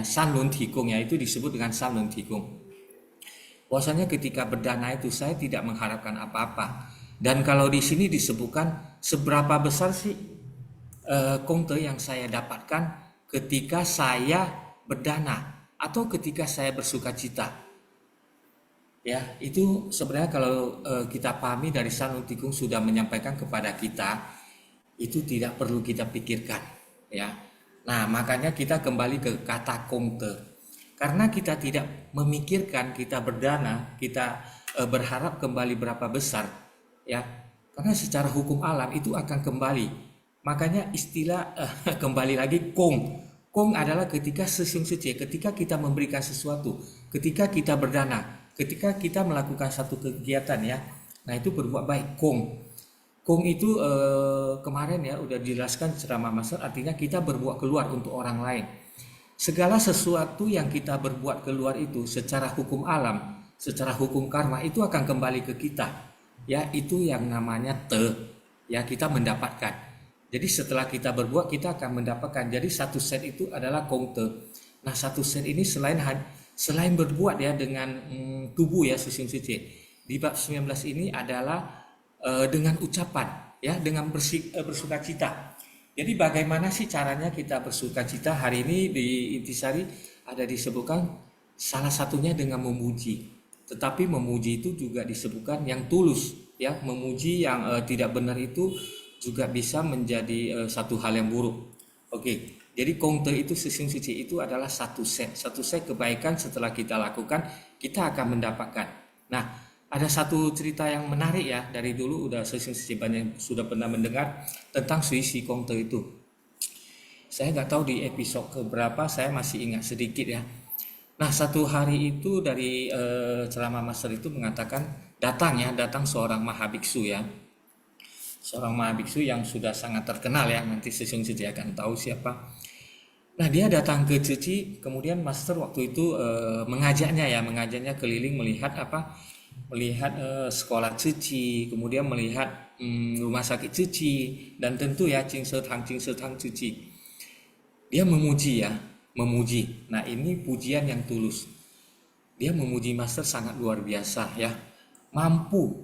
Sanlun Tikung ya, itu disebut dengan Sanlun Tikung. Bahwasanya ketika berdana itu saya tidak mengharapkan apa-apa. Dan kalau di sini disebutkan seberapa besar sih kongte yang saya dapatkan ketika saya berdana atau ketika saya bersukacita. Ya, itu sebenarnya kalau kita pahami dari Sanlun Tikung sudah menyampaikan kepada kita, itu tidak perlu kita pikirkan ya. Nah, makanya kita kembali ke kata kongte. Karena kita tidak memikirkan kita berdana, kita berharap kembali berapa besar ya. Karena secara hukum alam itu akan kembali. Makanya istilah kembali lagi kong. Kong adalah ketika sesiung suci, ketika kita memberikan sesuatu, ketika kita berdana, ketika kita melakukan satu kegiatan ya. Nah, itu berbuat baik, kong. Kong itu kemarin ya udah dijelaskan ceramah Master, artinya kita berbuat keluar untuk orang lain. Segala sesuatu yang kita berbuat keluar itu secara hukum alam, secara hukum karma itu akan kembali ke kita. Ya, itu yang namanya te. Ya, kita mendapatkan. Jadi setelah kita berbuat kita akan mendapatkan. Jadi 1 set itu adalah kongte. Nah, 1 set ini selain berbuat ya dengan tubuh ya sesiung suci. Di bab 19 ini adalah dengan ucapan ya, dengan bersukacita. Jadi bagaimana sih caranya kita bersukacita? Hari ini di Intisari ada disebutkan salah satunya dengan memuji. Tetapi memuji itu juga disebutkan yang tulus ya, memuji yang tidak benar itu juga bisa menjadi satu hal yang buruk. Oke. Jadi kongte itu sesiung suci itu adalah 1 set. 1 set kebaikan setelah kita lakukan kita akan mendapatkan. Nah, ada satu cerita yang menarik ya, dari dulu udah sesiung suci banyak sudah pernah mendengar tentang suisi kongte itu. Saya nggak tahu di episode keberapa, saya masih ingat sedikit ya. Nah, satu hari itu dari ceramah Master itu mengatakan datang seorang mahabiksu ya. Seorang mahabiksu yang sudah sangat terkenal ya, nanti sesiung suci akan tahu siapa. Nah, dia datang ke Cuci, kemudian Master waktu itu mengajaknya keliling melihat sekolah Cuci, kemudian melihat rumah sakit Cuci, dan tentu ya Cing Setang Cuci. Dia memuji. Nah, ini pujian yang tulus. Dia memuji Master sangat luar biasa ya. Mampu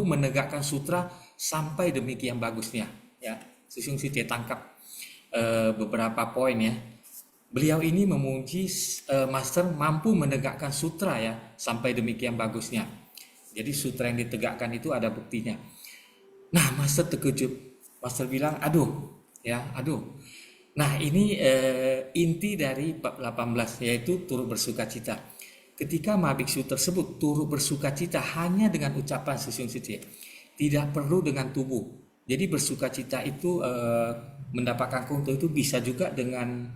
menegakkan sutra sampai demikian bagusnya ya. Sesiung suci tangkap beberapa poin ya. Beliau ini memuji Master mampu menegakkan sutra ya sampai demikian bagusnya. Jadi sutra yang ditegakkan itu ada buktinya. Nah, Master terkejut. Master bilang, aduh. Nah, ini inti dari bab 18 yaitu turut bersukacita. Ketika mahabiksu tersebut turut bersukacita hanya dengan ucapan sesiung suci, tidak perlu dengan tubuh. Jadi bersukacita itu mendapatkan kongte itu bisa juga dengan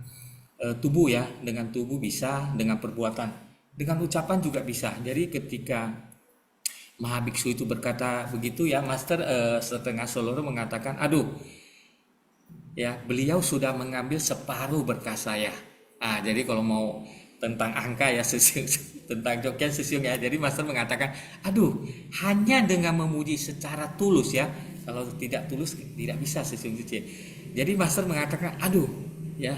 tubuh ya, dengan tubuh bisa, dengan perbuatan, dengan ucapan juga bisa. Jadi ketika mahabiksu itu berkata begitu ya, Master setengah seloro mengatakan, aduh ya, beliau sudah mengambil separuh berkah saya. Jadi kalau mau tentang angka ya tentang Jokyen Sesiung ya, jadi Master mengatakan, aduh, hanya dengan memuji secara tulus ya, kalau tidak tulus tidak bisa Sesiung suci. Jadi Master mengatakan, aduh ya,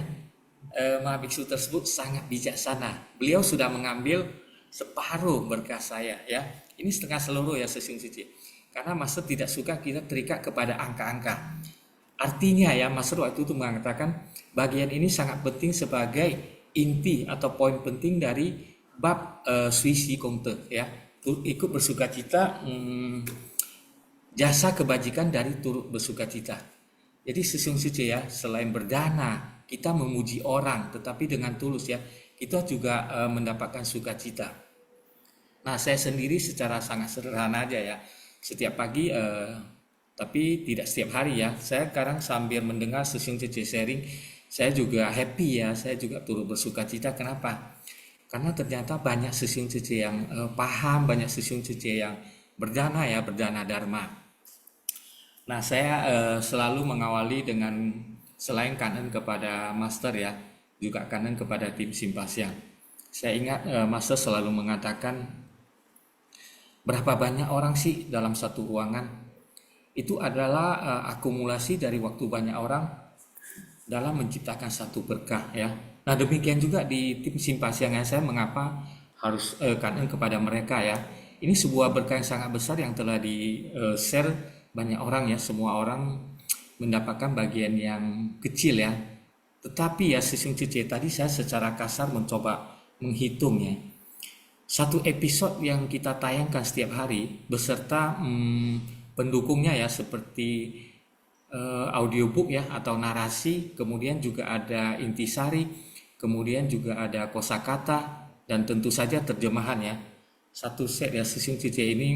mahabiksu tersebut sangat bijaksana. Beliau sudah mengambil separuh berkah saya ya. Ini setengah seluruh ya sesiung suci. Karena Master tidak suka kita terikat kepada angka-angka. Artinya ya, Master waktu itu mengatakan bagian ini sangat penting sebagai inti atau poin penting dari bab Suisi Komte ya. Ikut bersukacita, jasa kebajikan dari turut bersukacita. Jadi Sesiung Suci ya, selain berdana, kita memuji orang, tetapi dengan tulus ya, kita juga mendapatkan sukacita. Nah, saya sendiri secara sangat sederhana aja ya, setiap pagi, tapi tidak setiap hari ya. Saya sekarang sambil mendengar Sesiung Suci sharing, saya juga happy ya, saya juga turut bersukacita. Kenapa? Karena ternyata banyak Sesiung Suci yang paham, banyak Sesiung Suci yang berdana ya, berdana dharma. Nah, saya selalu mengawali dengan selain kanan kepada Master ya, juga kanan kepada tim Simpasiang. Saya ingat Master selalu mengatakan, berapa banyak orang sih dalam satu ruangan? Itu adalah akumulasi dari waktu banyak orang dalam menciptakan satu berkah ya. Nah, demikian juga di tim Simpasiang saya mengapa harus kanan kepada mereka ya. Ini sebuah berkah yang sangat besar yang telah di-share banyak orang ya, semua orang mendapatkan bagian yang kecil ya. Tetapi ya Sesiung Suci tadi saya secara kasar mencoba menghitung ya. Satu episode yang kita tayangkan setiap hari beserta pendukungnya ya, seperti audiobook ya atau narasi, kemudian juga ada intisari, kemudian juga ada kosakata, dan tentu saja terjemahan ya. Satu set ya Sesiung Suci ini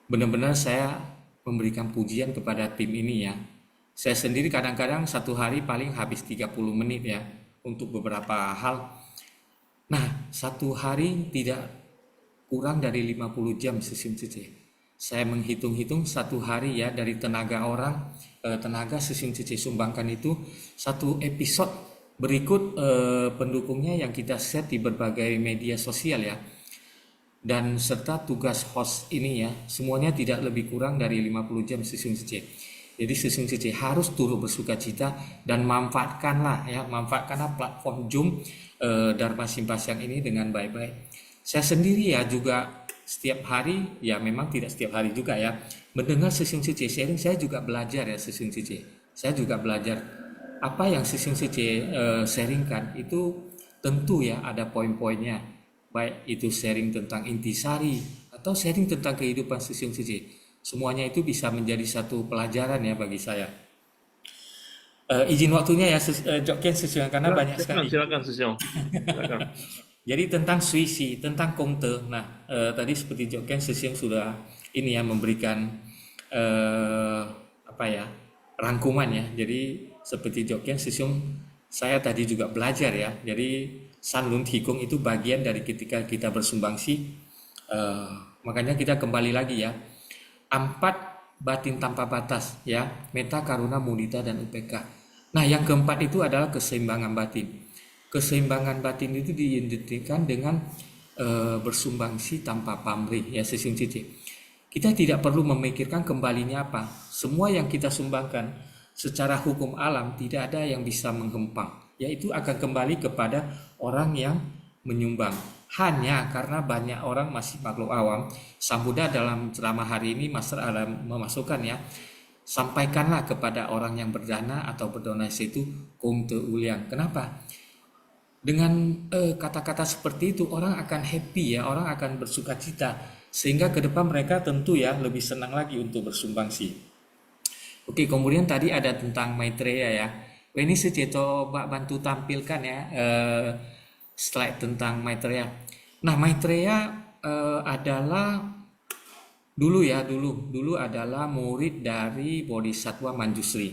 benar-benar saya memberikan pujian kepada tim ini ya. Saya sendiri kadang-kadang satu hari paling habis 30 menit ya untuk beberapa hal. Nah, satu hari tidak kurang dari 50 jam Sesiung Suci. Saya menghitung-hitung satu hari ya, dari tenaga orang, tenaga Sesiung Suci sumbangkan itu satu episode berikut pendukungnya yang kita set di berbagai media sosial ya. Dan serta tugas host ini ya, semuanya tidak lebih kurang dari 50 jam Sesiung Suci. Jadi Sesiung Suci harus turut bersukacita dan manfaatkanlah platform Zoom Dharma Simpasiang ini dengan baik-baik. Saya sendiri ya juga setiap hari, ya memang tidak setiap hari juga ya, mendengar Sesiung Suci sharing, saya juga belajar ya Sesiung Suci. Saya juga belajar apa yang Sesiung Suci sharingkan itu tentu ya ada poin-poinnya. Baik itu sharing tentang intisari atau sharing tentang kehidupan Sesiung Suci, semuanya itu bisa menjadi satu pelajaran ya bagi saya. Izin waktunya ya Jokien Sesiung karena banyak sekali. Silakan Sesiung. Silakan. Jadi tentang Suisi, tentang Komte. Nah, tadi seperti Jokien Sesiung sudah ini ya memberikan rangkuman ya. Jadi seperti Jokien Sesiung, saya tadi juga belajar ya. Jadi San Lun Tikung itu bagian dari ketika kita bersumbangsi, makanya kita kembali lagi ya, 4 batin tanpa batas ya, meta, karuna, mudita, dan UPK. Nah, yang keempat itu adalah keseimbangan batin. Keseimbangan batin itu diidentikan dengan bersumbangsi tanpa pamrih ya Sesiung Suci. Kita tidak perlu memikirkan kembalinya apa. Semua yang kita sumbangkan secara hukum alam tidak ada yang bisa menggempang. Yaitu akan kembali kepada orang yang menyumbang. Hanya karena banyak orang masih makhluk awam, Sang Buddha dalam ceramah hari ini Master ada memasukkan ya, sampaikanlah kepada orang yang berdana atau berdonasi itu Komte Uliang. Kenapa? Dengan kata-kata seperti itu orang akan happy ya, orang akan bersukacita, sehingga ke depan mereka tentu ya lebih senang lagi untuk bersumbangsi. Oke, kemudian tadi ada tentang Maitreya ya. Ini saya coba bantu tampilkan ya slide tentang Maitreya. Nah, Maitreya adalah dulu adalah murid dari Bodhisattva Manjusri.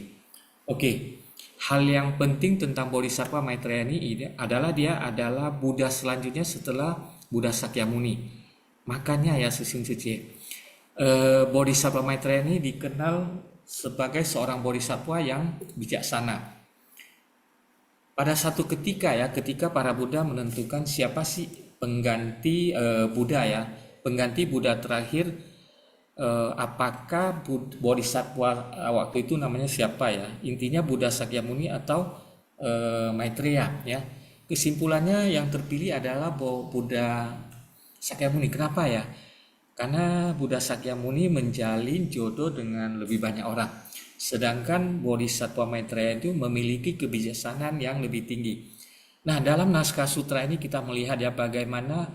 Oke, hal yang penting tentang Bodhisattva Maitreya ini adalah dia adalah Buddha selanjutnya setelah Buddha Sakyamuni. Makanya ya Sesiung Suci, Bodhisattva Maitreya ini dikenal sebagai seorang Bodhisattva yang bijaksana. Pada satu ketika ya, ketika para Buddha menentukan siapa sih pengganti Buddha ya, pengganti Buddha terakhir, apakah Bodhisattva waktu itu namanya siapa ya? Intinya Buddha Sakyamuni atau Maitreya ya. Kesimpulannya yang terpilih adalah Buddha Sakyamuni. Kenapa ya? Karena Buddha Sakyamuni menjalin jodoh dengan lebih banyak orang. Sedangkan Bodhisattva Maitreya itu memiliki kebijaksanaan yang lebih tinggi. Nah, dalam naskah sutra ini kita melihat ya bagaimana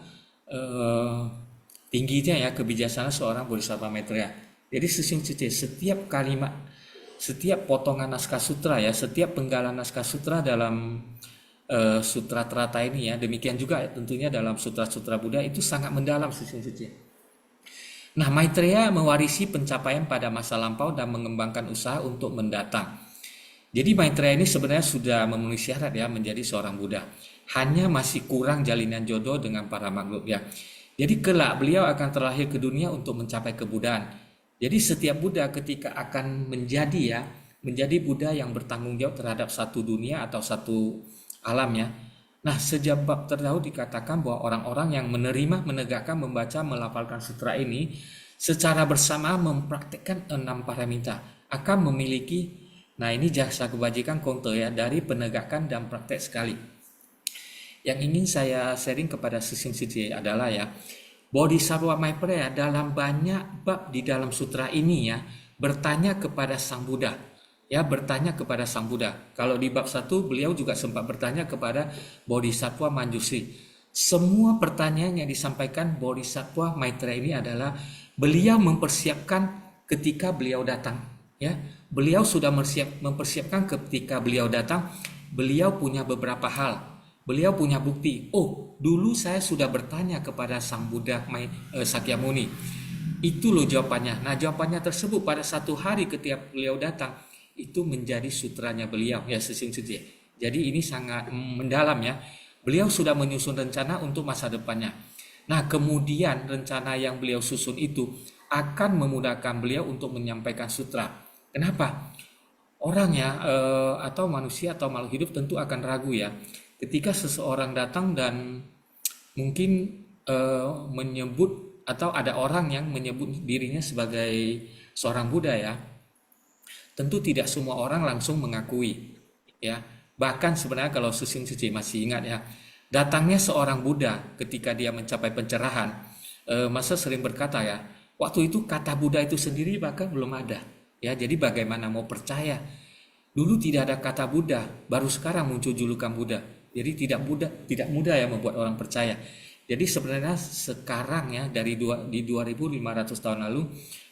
tingginya ya kebijaksanaan seorang Bodhisattva Maitreya. Jadi sesungguhnya setiap kalimat, setiap potongan naskah sutra ya, setiap penggalan naskah sutra dalam sutra Trata ini ya, demikian juga tentunya dalam sutra-sutra Buddha itu sangat mendalam sesungguhnya. Nah, Maitreya mewarisi pencapaian pada masa lampau dan mengembangkan usaha untuk mendatang. Jadi Maitreya ini sebenarnya sudah memenuhi syarat ya menjadi seorang Buddha. Hanya masih kurang jalinan jodoh dengan para makhluk ya. Jadi kelak beliau akan terlahir ke dunia untuk mencapai kebuddhaan. Jadi setiap Buddha ketika akan menjadi Buddha yang bertanggung jawab terhadap satu dunia atau satu alam ya. Nah, sejak bab terdahulu dikatakan bahwa orang-orang yang menerima, menegakkan, membaca, melafalkan sutra ini secara bersama mempraktikkan 6 paramita akan memiliki, nah ini jasa kebajikan konte ya, dari penegakan dan praktek sekali. Yang ingin saya sharing kepada siswa-siswi adalah ya, Bodhisattva Maitreya dalam banyak bab di dalam sutra ini ya bertanya kepada Sang Buddha. Ya, bertanya kepada Sang Buddha. Kalau di bab 1 beliau juga sempat bertanya kepada Bodhisattva Manjushri. Semua pertanyaan yang disampaikan Bodhisattva Maitreya ini adalah beliau mempersiapkan ketika beliau datang. Ya, beliau sudah mempersiapkan ketika beliau datang. Beliau punya beberapa hal. Beliau punya bukti. Oh, dulu saya sudah bertanya kepada Sang Buddha Sakyamuni. Itu loh jawabannya. Nah, jawabannya tersebut pada satu hari ketika beliau datang itu menjadi sutranya beliau ya sesungguhnya. Jadi ini sangat mendalam ya. Beliau sudah menyusun rencana untuk masa depannya. Nah, kemudian rencana yang beliau susun itu akan memudahkan beliau untuk menyampaikan sutra. Kenapa? Orang ya atau manusia atau makhluk hidup tentu akan ragu ya. Ketika seseorang datang dan mungkin menyebut atau ada orang yang menyebut dirinya sebagai seorang Buddha ya. Tentu tidak semua orang langsung mengakui ya. Bahkan sebenarnya kalau Susi masih ingat ya, datangnya seorang Buddha ketika dia mencapai pencerahan, masa sering berkata ya, waktu itu kata Buddha itu sendiri bahkan belum ada ya. Jadi bagaimana mau percaya? Dulu tidak ada kata Buddha, baru sekarang muncul julukan Buddha. Jadi tidak mudah ya membuat orang percaya. Jadi sebenarnya sekarang ya di 2500 tahun lalu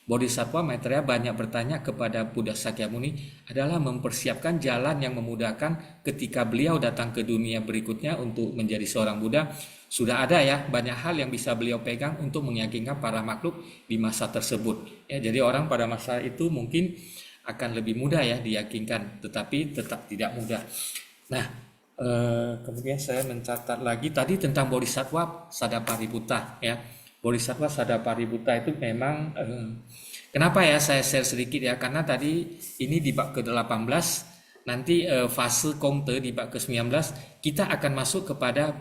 Bodhisattva Maitreya banyak bertanya kepada Buddha Sakyamuni adalah mempersiapkan jalan yang memudahkan ketika beliau datang ke dunia berikutnya untuk menjadi seorang Buddha. Sudah ada ya banyak hal yang bisa beliau pegang untuk meyakinkan para makhluk di masa tersebut. Ya, jadi orang pada masa itu mungkin akan lebih mudah ya diyakinkan, tetapi tetap tidak mudah. Nah, kemudian saya mencatat lagi tadi tentang Bodhisattva Sadapaributta ya. Bodhisattva Sadapaributta itu memang kenapa ya saya share sedikit ya, karena tadi ini di bab ke-18, nanti fase Komte di bab ke-19 kita akan masuk kepada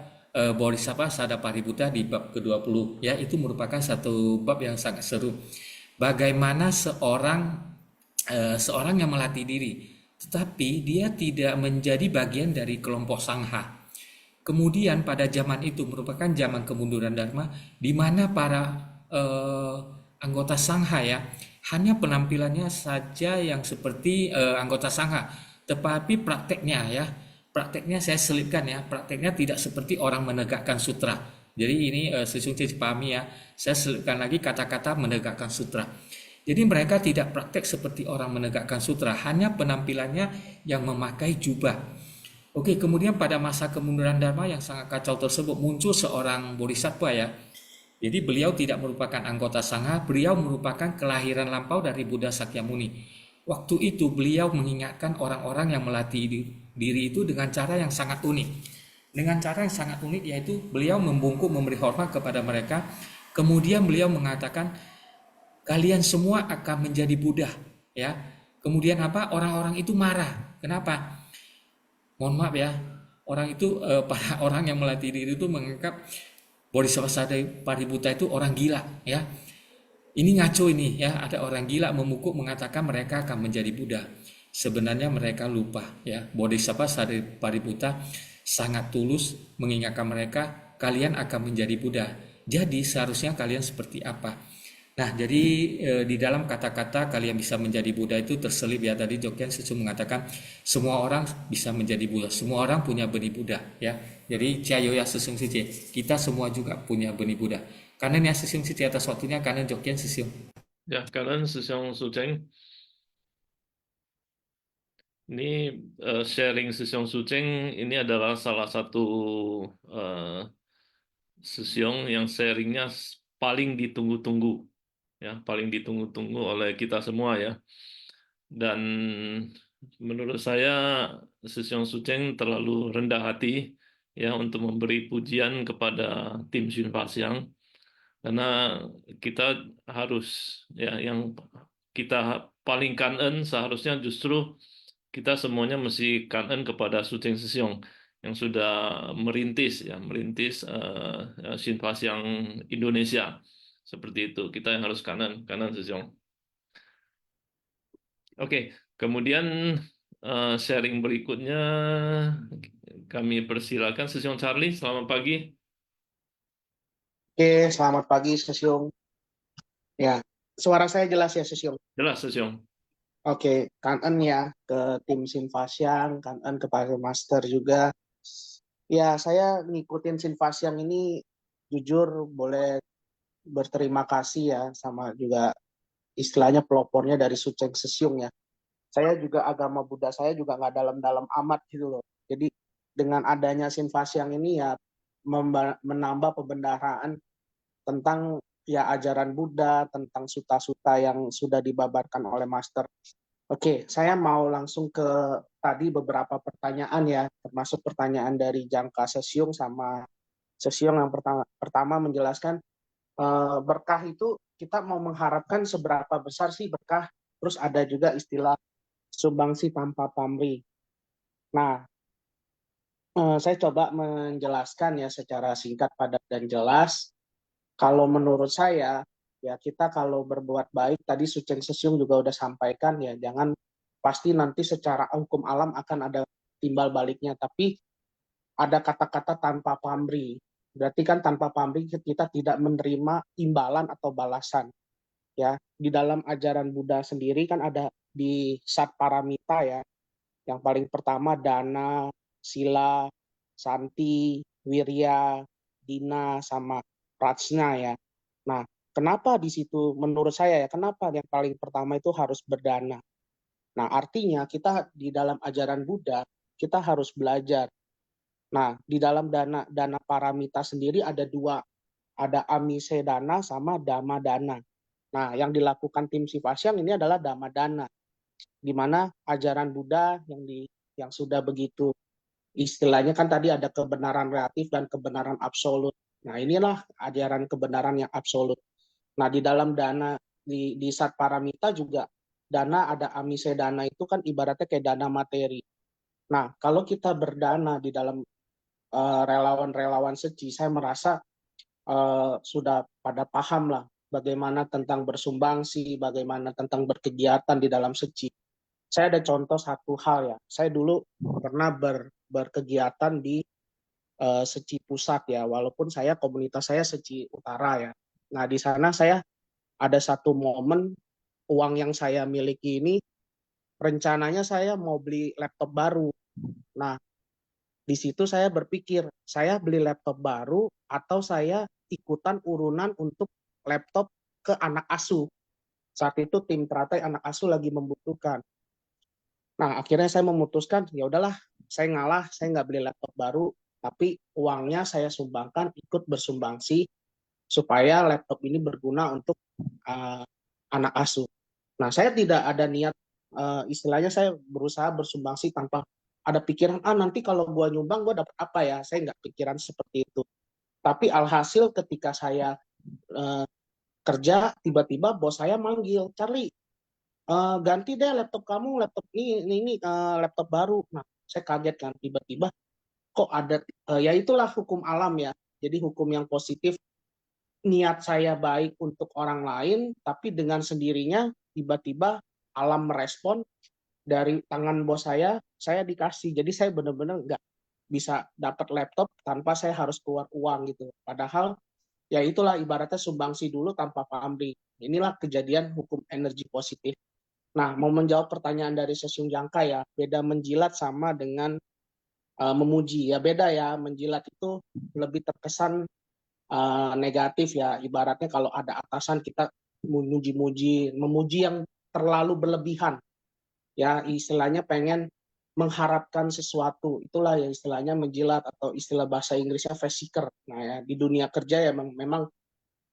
Bodhisattva Sadapaributta di bab ke-20 ya. Itu merupakan satu bab yang sangat seru. Bagaimana seorang yang melatih diri tetapi dia tidak menjadi bagian dari kelompok Sangha. Kemudian pada zaman itu merupakan zaman kemunduran Dharma di mana para anggota Sangha ya hanya penampilannya saja yang seperti anggota Sangha, tetapi prakteknya saya selipkan ya, prakteknya tidak seperti orang menegakkan sutra. Jadi ini sesungguhnya dipahami ya, saya selipkan lagi kata-kata menegakkan sutra. Jadi mereka tidak praktek seperti orang menegakkan sutra, hanya penampilannya yang memakai jubah. Oke, kemudian pada masa kemunduran Dharma yang sangat kacau tersebut muncul seorang Bodhisattva ya. Jadi beliau tidak merupakan anggota Sangha, beliau merupakan kelahiran lampau dari Buddha Sakyamuni. Waktu itu beliau mengingatkan orang-orang yang melatih diri itu dengan cara yang sangat unik. Dengan cara yang sangat unik yaitu beliau membungkuk memberi hormat kepada mereka. Kemudian beliau mengatakan kalian semua akan menjadi Buddha ya. Kemudian apa? Orang-orang itu marah. Kenapa? Mohon maaf ya, orang itu para orang yang melatih diri itu menganggap Bodhisattva Sadapaributta itu orang gila ya. Ini ngaco ini ya, ada orang gila memukuk mengatakan mereka akan menjadi Buddha. Sebenarnya mereka lupa ya. Bodhisattva Sadapaributta sangat tulus mengingatkan mereka kalian akan menjadi Buddha. Jadi seharusnya kalian seperti apa? Nah, jadi di dalam kata-kata kalian bisa menjadi Buddha itu terselip ya, tadi Jogyan Sesu mengatakan semua orang bisa menjadi Buddha, semua orang punya benih Buddha ya. Jadi Ciayo ya Sesung Sice, kita semua juga punya benih Buddha. Karena ya Sesung Sice atas waktunya, karena Jogyan Sesu. Ya, kalian Sesiong Suceng. Ini sharing Sesiong Suceng ini adalah salah satu Sesiong yang sharingnya paling ditunggu-tunggu, ya, paling ditunggu-tunggu oleh kita semua ya. Dan menurut saya Sesiong Suceng terlalu rendah hati ya untuk memberi pujian kepada tim Xun Faxiang, karena kita harus ya yang kita paling kangen seharusnya justru kita semuanya mesti kangen kepada Suceng Sesiong yang sudah merintis Xun Faxiang Indonesia seperti itu. Kita yang harus kangen Sesiong. Oke, kemudian sharing berikutnya kami persilakan Sesiong Charlie. Selamat pagi. Oke, selamat pagi Sesiong. Ya, suara saya jelas ya Sesiong. Jelas Sesiong. Oke, kangen ya ke tim Xun Faxiang, kangen kepada Master juga. Ya, saya ngikutin Xun Faxiang ini jujur boleh berterima kasih ya sama juga istilahnya pelopornya dari Suceng Sesiong ya. Saya juga agama Buddha saya juga nggak dalam-dalam amat gitu loh. Jadi dengan adanya Xun Faxiang ini ya menambah pembendaharaan tentang ya ajaran Buddha, tentang suta-suta yang sudah dibabarkan oleh Master. Oke, saya mau langsung ke tadi beberapa pertanyaan ya, termasuk pertanyaan dari Jangka Sesiong sama Sesiong yang pertama menjelaskan berkah itu kita mau mengharapkan seberapa besar sih berkah, terus ada juga istilah sumbangsi tanpa pamrih. Nah, saya coba menjelaskan ya secara singkat, padat, dan jelas. Kalau menurut saya, ya kita kalau berbuat baik, tadi Suceng Sesiong juga udah sampaikan ya, jangan pasti nanti secara hukum alam akan ada timbal baliknya, tapi ada kata-kata tanpa pamrih. Berarti kan tanpa pamrih kita tidak menerima imbalan atau balasan. Ya, di dalam ajaran Buddha sendiri kan ada di Satparamita ya, yang paling pertama dana, sila, santi, wirya, dina, sama prajna ya. Nah, kenapa di situ menurut saya ya, kenapa yang paling pertama itu harus berdana? Nah, artinya kita di dalam ajaran Buddha, kita harus belajar. Nah, di dalam dana paramita sendiri ada dua, ada amise dana sama dhamma dana. Nah, yang dilakukan tim Xun Faxiang ini adalah dhamma dana, di mana ajaran Buddha yang sudah begitu istilahnya kan tadi ada kebenaran relatif dan kebenaran absolut. Nah, inilah ajaran kebenaran yang absolut. Nah, di dalam dana di Satparamita juga dana ada amise dana itu kan ibaratnya kayak dana materi. Nah, kalau kita berdana di dalam relawan-relawan seci, saya merasa sudah pada paham lah bagaimana tentang bersumbangsi, bagaimana tentang berkegiatan di dalam seci. Saya ada contoh satu hal ya. Saya dulu pernah berkegiatan di Seci Pusat ya, walaupun komunitas saya Seci Utara ya. Nah, di sana saya ada satu momen uang yang saya miliki ini rencananya saya mau beli laptop baru. Nah, di situ saya berpikir, saya beli laptop baru atau saya ikutan urunan untuk laptop ke anak asuh. Saat itu tim teratai anak asuh lagi membutuhkan. Nah, akhirnya saya memutuskan, ya udahlah, saya ngalah, saya nggak beli laptop baru, tapi uangnya saya sumbangkan, ikut bersumbangsi, supaya laptop ini berguna untuk anak asuh. Nah, saya tidak ada niat, istilahnya saya berusaha bersumbangsi tanpa ada pikiran, nanti kalau gua nyumbang, gua dapat apa ya? Saya nggak pikiran seperti itu. Tapi alhasil ketika saya kerja, tiba-tiba bos saya manggil, Charlie, ganti deh laptop kamu, laptop ini laptop baru. Nah, saya kaget kan, tiba-tiba kok ada, ya itulah hukum alam ya. Jadi hukum yang positif, niat saya baik untuk orang lain, tapi dengan sendirinya tiba-tiba alam merespon dari tangan bos saya dikasih. Jadi saya benar-benar nggak bisa dapat laptop tanpa saya harus keluar uang gitu. Padahal Ya itulah ibaratnya sumbangsi dulu tanpa pamrih. Inilah kejadian hukum energi positif. Nah, mau menjawab pertanyaan dari Sesung Jangka ya, beda menjilat sama dengan memuji. Ya beda ya, menjilat itu lebih terkesan negatif ya. Ibaratnya kalau ada atasan kita memuji-muji, memuji yang terlalu berlebihan. Ya, istilahnya pengen mengharapkan sesuatu. Itulah yang istilahnya menjilat atau istilah bahasa Inggrisnya face seeker. Nah, ya, di dunia kerja ya memang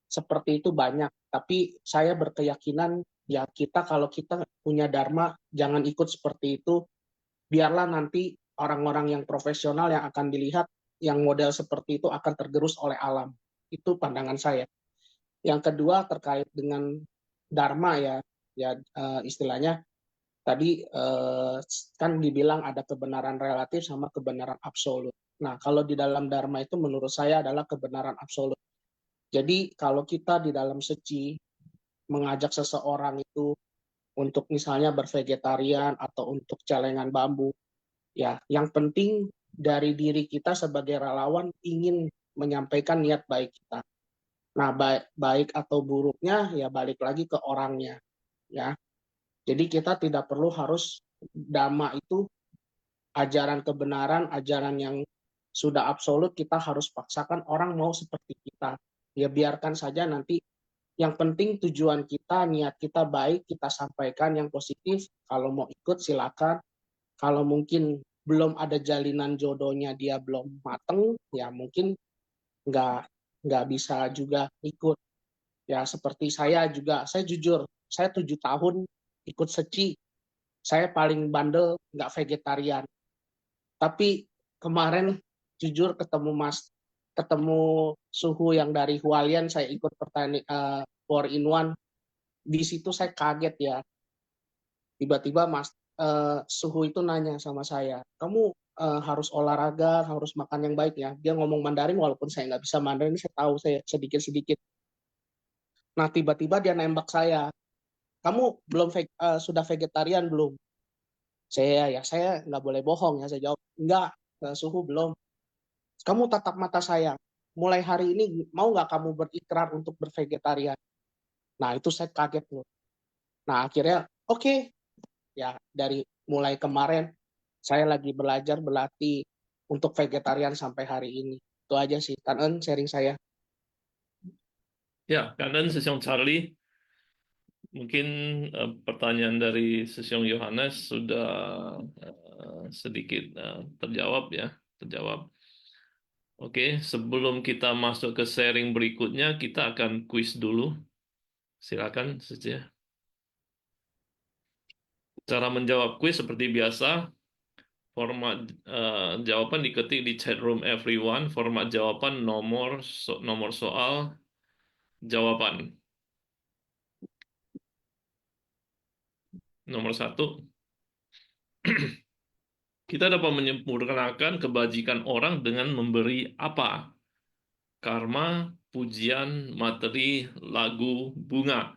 seperti itu banyak. Tapi saya berkeyakinan ya kita kalau kita punya dharma jangan ikut seperti itu. Biarlah nanti orang-orang yang profesional yang akan dilihat yang model seperti itu akan tergerus oleh alam. Itu pandangan saya. Yang kedua terkait dengan dharma ya, ya istilahnya tadi kan dibilang ada kebenaran relatif sama kebenaran absolut. Nah, kalau di dalam dharma itu menurut saya adalah kebenaran absolut. Jadi kalau kita di dalam seci mengajak seseorang itu untuk misalnya bervegetarian atau untuk celengan bambu, ya yang penting dari diri kita sebagai relawan ingin menyampaikan niat baik kita. Nah, baik atau buruknya ya balik lagi ke orangnya, ya. Jadi kita tidak perlu harus dhamma itu ajaran kebenaran, ajaran yang sudah absolut kita harus paksakan orang mau seperti kita. Ya biarkan saja nanti yang penting tujuan kita, niat kita baik, kita sampaikan yang positif. Kalau mau ikut silakan. Kalau mungkin belum ada jalinan jodohnya dia belum mateng, ya mungkin nggak nggak bisa juga ikut. Ya seperti saya juga, saya jujur, saya 7 tahun ikut seci, saya paling bandel nggak vegetarian. Tapi kemarin jujur ketemu suhu yang dari Hualien, saya ikut pertanding 4-in-1. Di situ saya kaget ya. Tiba-tiba suhu itu nanya sama saya, kamu harus olahraga, harus makan yang baik ya. Dia ngomong Mandarin walaupun saya nggak bisa Mandarin, saya tahu saya sedikit-sedikit. Nah tiba-tiba dia nembak saya, kamu belum sudah vegetarian belum? Saya nggak boleh bohong ya, saya jawab enggak, suhu belum. Kamu tatap mata saya, mulai hari ini mau nggak kamu berikrar untuk bervegetarian? Nah itu saya kaget loh. Nah akhirnya oke. Ya dari mulai kemarin saya lagi belajar berlatih untuk vegetarian sampai hari ini. Itu aja sih, Kan sharing saya. Ya, Kanan Sesiong Charlie, mungkin pertanyaan dari Sesiong Yohanes sudah sedikit terjawab ya, terjawab. Oke, sebelum kita masuk ke sharing berikutnya, kita akan kuis dulu. Silakan, Setia. Cara menjawab kuis seperti biasa, format jawaban diketik di chat room everyone, format jawaban nomor soal jawaban. Nomor 1, kita dapat menyempurnakan kebajikan orang dengan memberi apa? Karma, pujian, materi, lagu, bunga.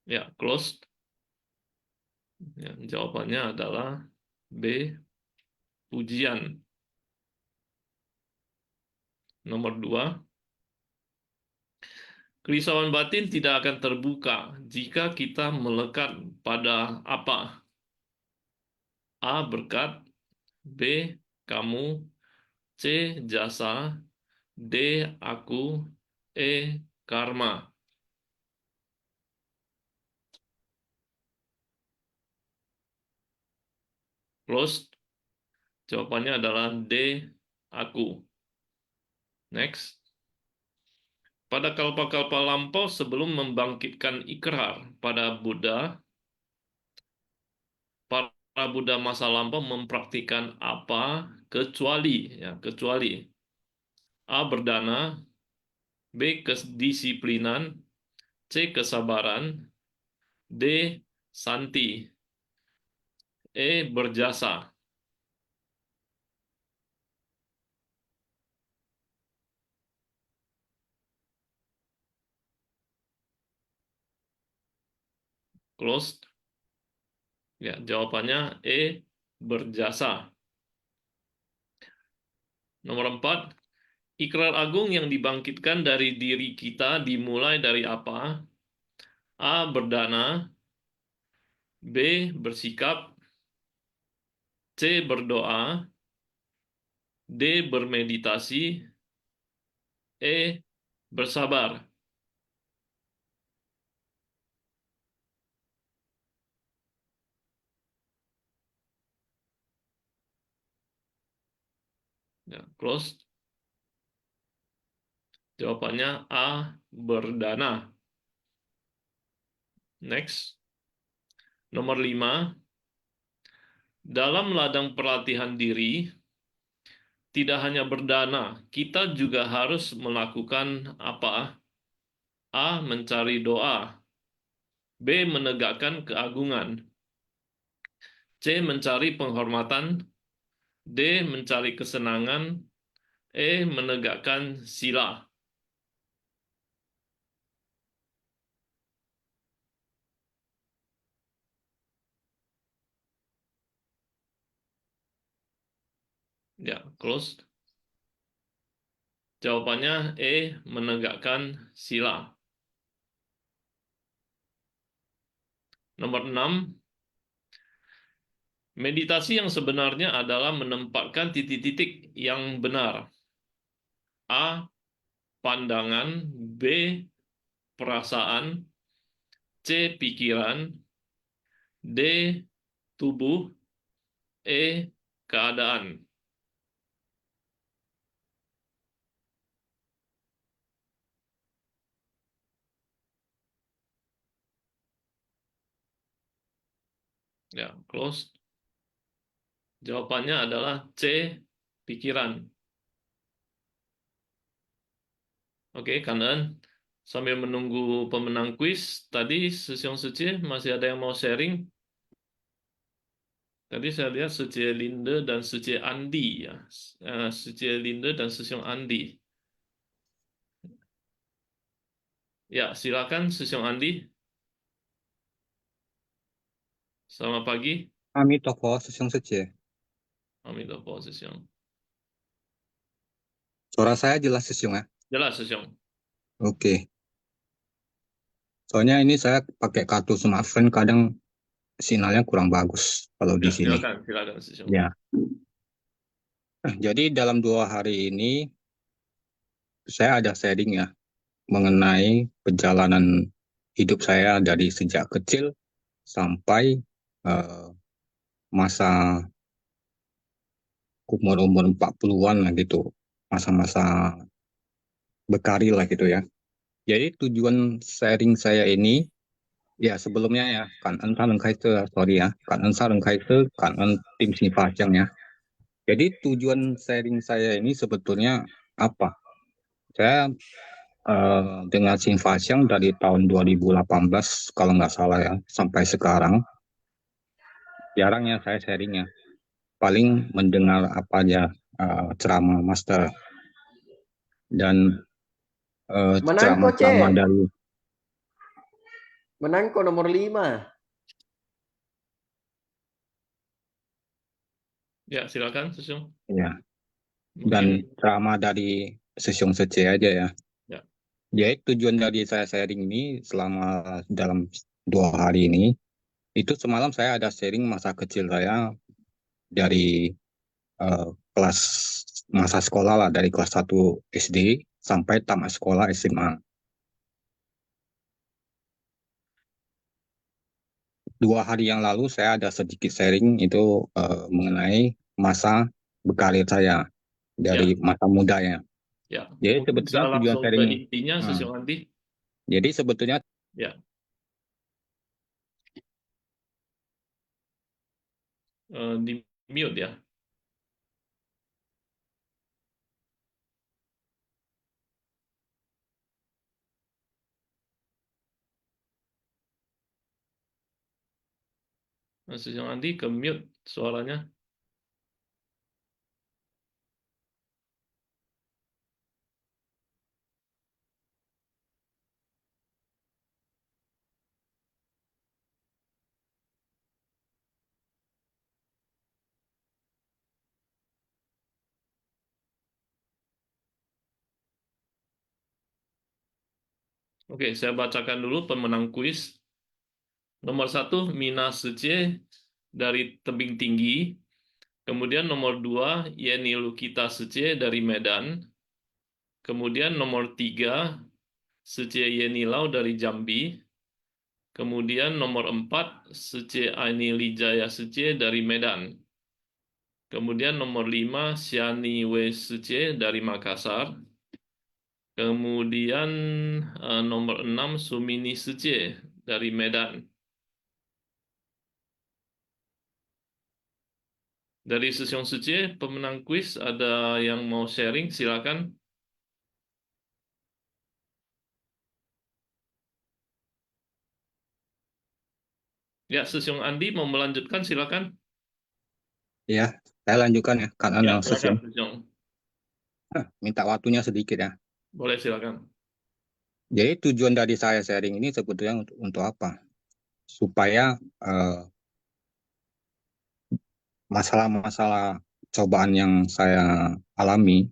Ya, close. Ya, jawabannya adalah B, pujian. Nomor 2, kerisauan batin tidak akan terbuka jika kita melekat pada apa? A, berkat, B, kamu, C, jasa, D, aku, E, karma. Close. Jawabannya adalah D, aku. Next. Pada kalpa-kalpa lampau sebelum membangkitkan ikrar pada Buddha, para Buddha masa lampau mempraktikkan apa kecuali A, berdana, B, kedisiplinan, C, kesabaran, D, santi, E, berjasa. closed. Ya, jawabannya E, berjasa. Nomor 4, ikrar agung yang dibangkitkan dari diri kita dimulai dari apa? A, berdana, B, bersikap, C, berdoa, D, bermeditasi, E, bersabar. Ya, close. Jawabannya A, berdana. Next. Nomor 5, dalam ladang pelatihan diri, tidak hanya berdana, kita juga harus melakukan apa? A, mencari doa, B, menegakkan keagungan, C, mencari penghormatan, D, mencari kesenangan, E, menegakkan sila. Ya, close. Jawabannya E, menegakkan sila. Nomor 6, meditasi yang sebenarnya adalah menempatkan titik-titik yang benar. A, pandangan, B, perasaan, C, pikiran, D, tubuh, E, keadaan. Ya, close. Jawabannya adalah C, pikiran. Oke, kanan. Sambil menunggu pemenang kuis, tadi Sesyong Suci masih ada yang mau sharing? Tadi saya lihat Suci Linde dan Suci Andi ya. Suci Linde dan Sesyong Andi. Ya, silakan Sesyong Andi. Selamat pagi. Amitofo, Sesyong Suci. Amin Sesyong. Suara saya jelas Sesyong ya? Jelas Sesyong. Oke. Soalnya ini saya pakai kartu smartphone, kadang sinyalnya kurang bagus kalau di Ya, sini. silakan Sesyong. Ya. Jadi dalam 2 hari ini saya ada sharing ya mengenai perjalanan hidup saya dari sejak kecil sampai masa umur 40-an lah gitu. Masa-masa berkarir lah gitu ya. Jadi tujuan sharing saya ini, ya sebelumnya ya, Kangen Sarengkaise, sorry ya, Kangen Sarengkaise, Kangen tim Sivajang ya. Jadi tujuan sharing saya ini sebetulnya apa? Saya dengan Sivajang dari tahun 2018 kalau nggak salah ya, sampai sekarang, jarang ya saya sharing ya. Paling mendengar apa aja ceramah master dan ceramah-ceramah dari Menangko nomor 5. Ya, silakan Sesyong. ya, dan Mungkin ceramah dari Sesyong Sece aja ya. ya. Jadi tujuan dari saya sharing ini selama dalam 2 hari ini, itu semalam saya ada sharing masa kecil saya dari kelas masa sekolah lah, dari kelas 1 SD sampai tamat sekolah SMA. 2 hari yang lalu saya ada sedikit sharing itu mengenai masa berkarir saya dari masa mudanya. Ya, Jadi mungkin sebetulnya bisa tujuan langsung ke sharing, intinya Sesyong Andi. jadi sebetulnya Ya. Di mute ya. Sesyong Andi ke mute suaranya. Oke, saya bacakan dulu pemenang kuis. Nomor 1, Mina Sece dari Tebing Tinggi. Kemudian nomor 2, Yeni Lukita Sece dari Medan. Kemudian nomor 3, Sece Yeni Lau dari Jambi. Kemudian nomor 4, Sece Aini Lijaya Sece dari Medan. Kemudian nomor 5, Siani We Sece dari Makassar. Kemudian nomor 6, Sumini Sece dari Medan. Dari Sesyong Sece, pemenang kuis, ada yang mau sharing, silakan. Ya, Sesyong Andi mau melanjutkan, silakan. Ya, saya lanjutkan ya, karena Ya, yang silakan, session Sesyong. minta waktunya sedikit ya. Boleh, silakan. Jadi tujuan dari saya sharing ini sebetulnya untuk apa? Supaya masalah-masalah cobaan yang saya alami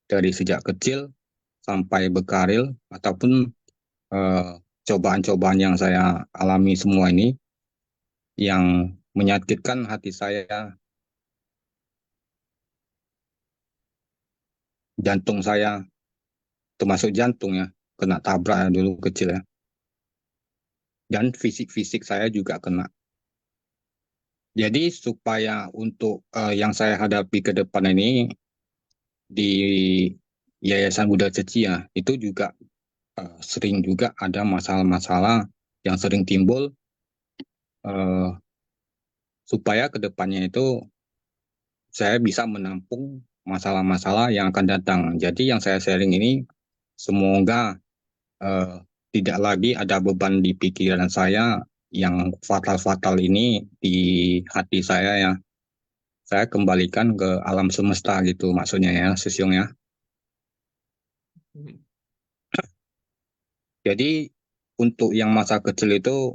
dari sejak kecil sampai berkarir ataupun cobaan-cobaan yang saya alami semua ini yang menyakitkan hati saya, jantung saya, termasuk jantung ya, kena tabrak dulu kecil ya. Dan fisik-fisik saya juga kena. Jadi supaya untuk yang saya hadapi ke depan ini di Yayasan Buddha Ceci ya, itu juga sering juga ada masalah-masalah yang sering timbul eh, supaya ke depannya itu saya bisa menampung masalah-masalah yang akan datang. Jadi yang saya sharing ini semoga eh, tidak lagi ada beban di pikiran saya yang fatal-fatal ini di hati saya ya. Saya kembalikan ke alam semesta gitu maksudnya ya, Sisyong ya. Jadi untuk yang masa kecil itu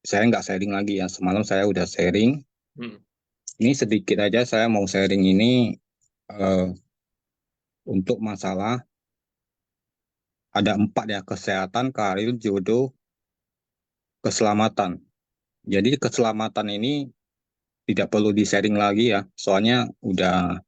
saya nggak sharing lagi ya. Semalam saya udah sharing. Ini sedikit aja saya mau sharing ini eh, untuk masalah ada 4 ya, kesehatan, karir, jodoh, keselamatan. Jadi keselamatan ini tidak perlu di-sharing lagi ya, soalnya udah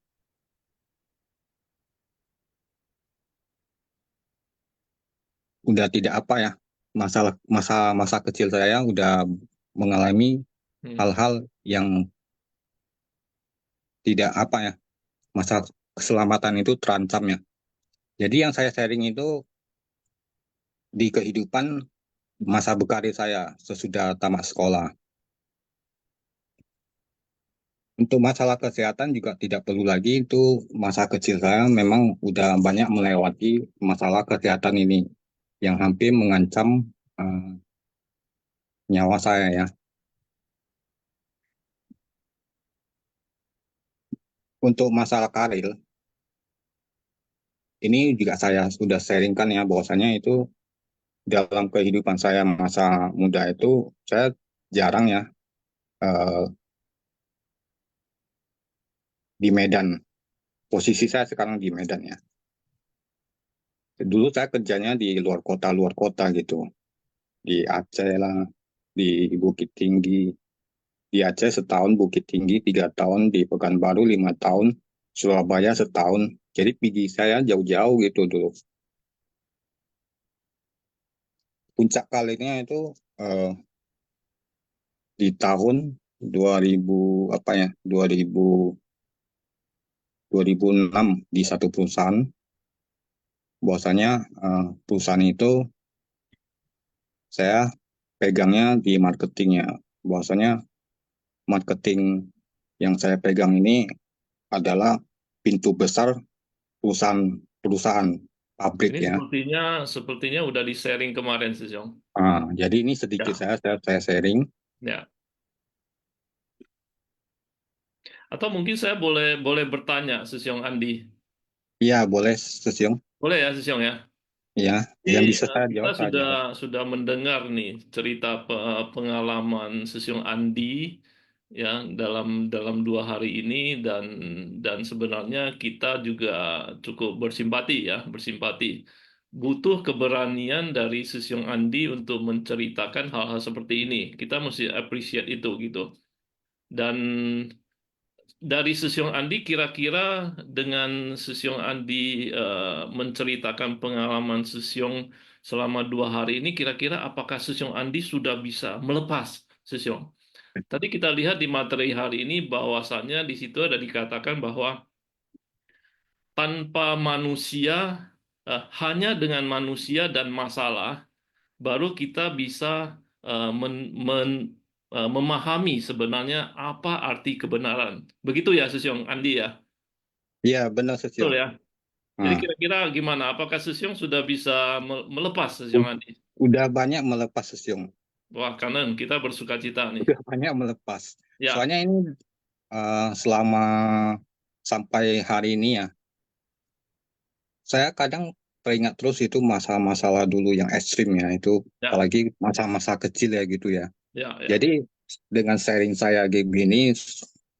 tidak apa ya, masa kecil saya udah mengalami hal-hal yang tidak apa ya, masa keselamatan itu terancam ya. Jadi yang saya sharing itu di kehidupan masa berkarir saya sesudah tamat sekolah. Untuk masalah kesehatan juga tidak perlu lagi, itu masa kecil saya memang udah banyak melewati masalah kesehatan ini yang hampir mengancam nyawa saya ya. Untuk masalah karir, ini juga saya sudah sharingkan ya, bahwasanya itu dalam kehidupan saya masa muda itu saya jarang ya di Medan. Posisi saya sekarang di Medan ya. Dulu saya kerjanya di luar kota gitu. Di Aceh lah, di Bukit Tinggi. Di Aceh setahun, Bukit Tinggi 3 tahun, di Pekanbaru 5 tahun, Surabaya setahun. Jadi pergi saya jauh-jauh gitu dulu. Puncak kalinya itu di tahun 2000 apa ya, 2006 di satu perusahaan. Bahwasanya perusahaan itu saya pegangnya di marketingnya. Bahwasanya marketing yang saya pegang ini adalah pintu besar perusahaan pabrik Ini ya. sepertinya udah di-sharing kemarin, Sesyong. Jadi ini sedikit Ya. saya sharing. Ya. Atau mungkin saya boleh bertanya, Sesyong Andi. Iya, boleh Sesyong. Boleh ya, Sesyong ya? Ya, yang Jadi bisa saya kita jawab saya jawab. sudah mendengar nih cerita pengalaman Sesyong Andi ya dalam 2 hari ini, dan sebenarnya kita juga cukup bersimpati ya, bersimpati butuh keberanian dari Sesyong Andi untuk menceritakan hal-hal seperti ini. Kita mesti appreciate itu gitu. Dan dari Sesyong Andi, kira-kira dengan Sesyong Andi menceritakan pengalaman Sesyong selama 2 hari ini, kira-kira apakah Sesyong Andi sudah bisa melepas Sesyong? Tadi kita lihat di materi hari ini bahwasannya di situ ada dikatakan bahwa tanpa manusia, hanya dengan manusia dan masalah, baru kita bisa memahami sebenarnya apa arti kebenaran. Begitu ya, Sesyong Andi ya? Iya, benar Betul Sesyong. ya. Jadi Nah, kira-kira gimana? Apakah Sesyong sudah bisa melepas Sesyong Andi? udah banyak melepas Sesyong. Wah, kanan kita bersuka cita nih. Udah banyak melepas. Ya, Soalnya ini selama sampai hari ini ya, saya kadang teringat terus itu masalah-masalah dulu yang ekstrim ya, itu ya, apalagi masa-masa kecil ya gitu ya. ya, ya. Jadi dengan sharing saya kayak gini,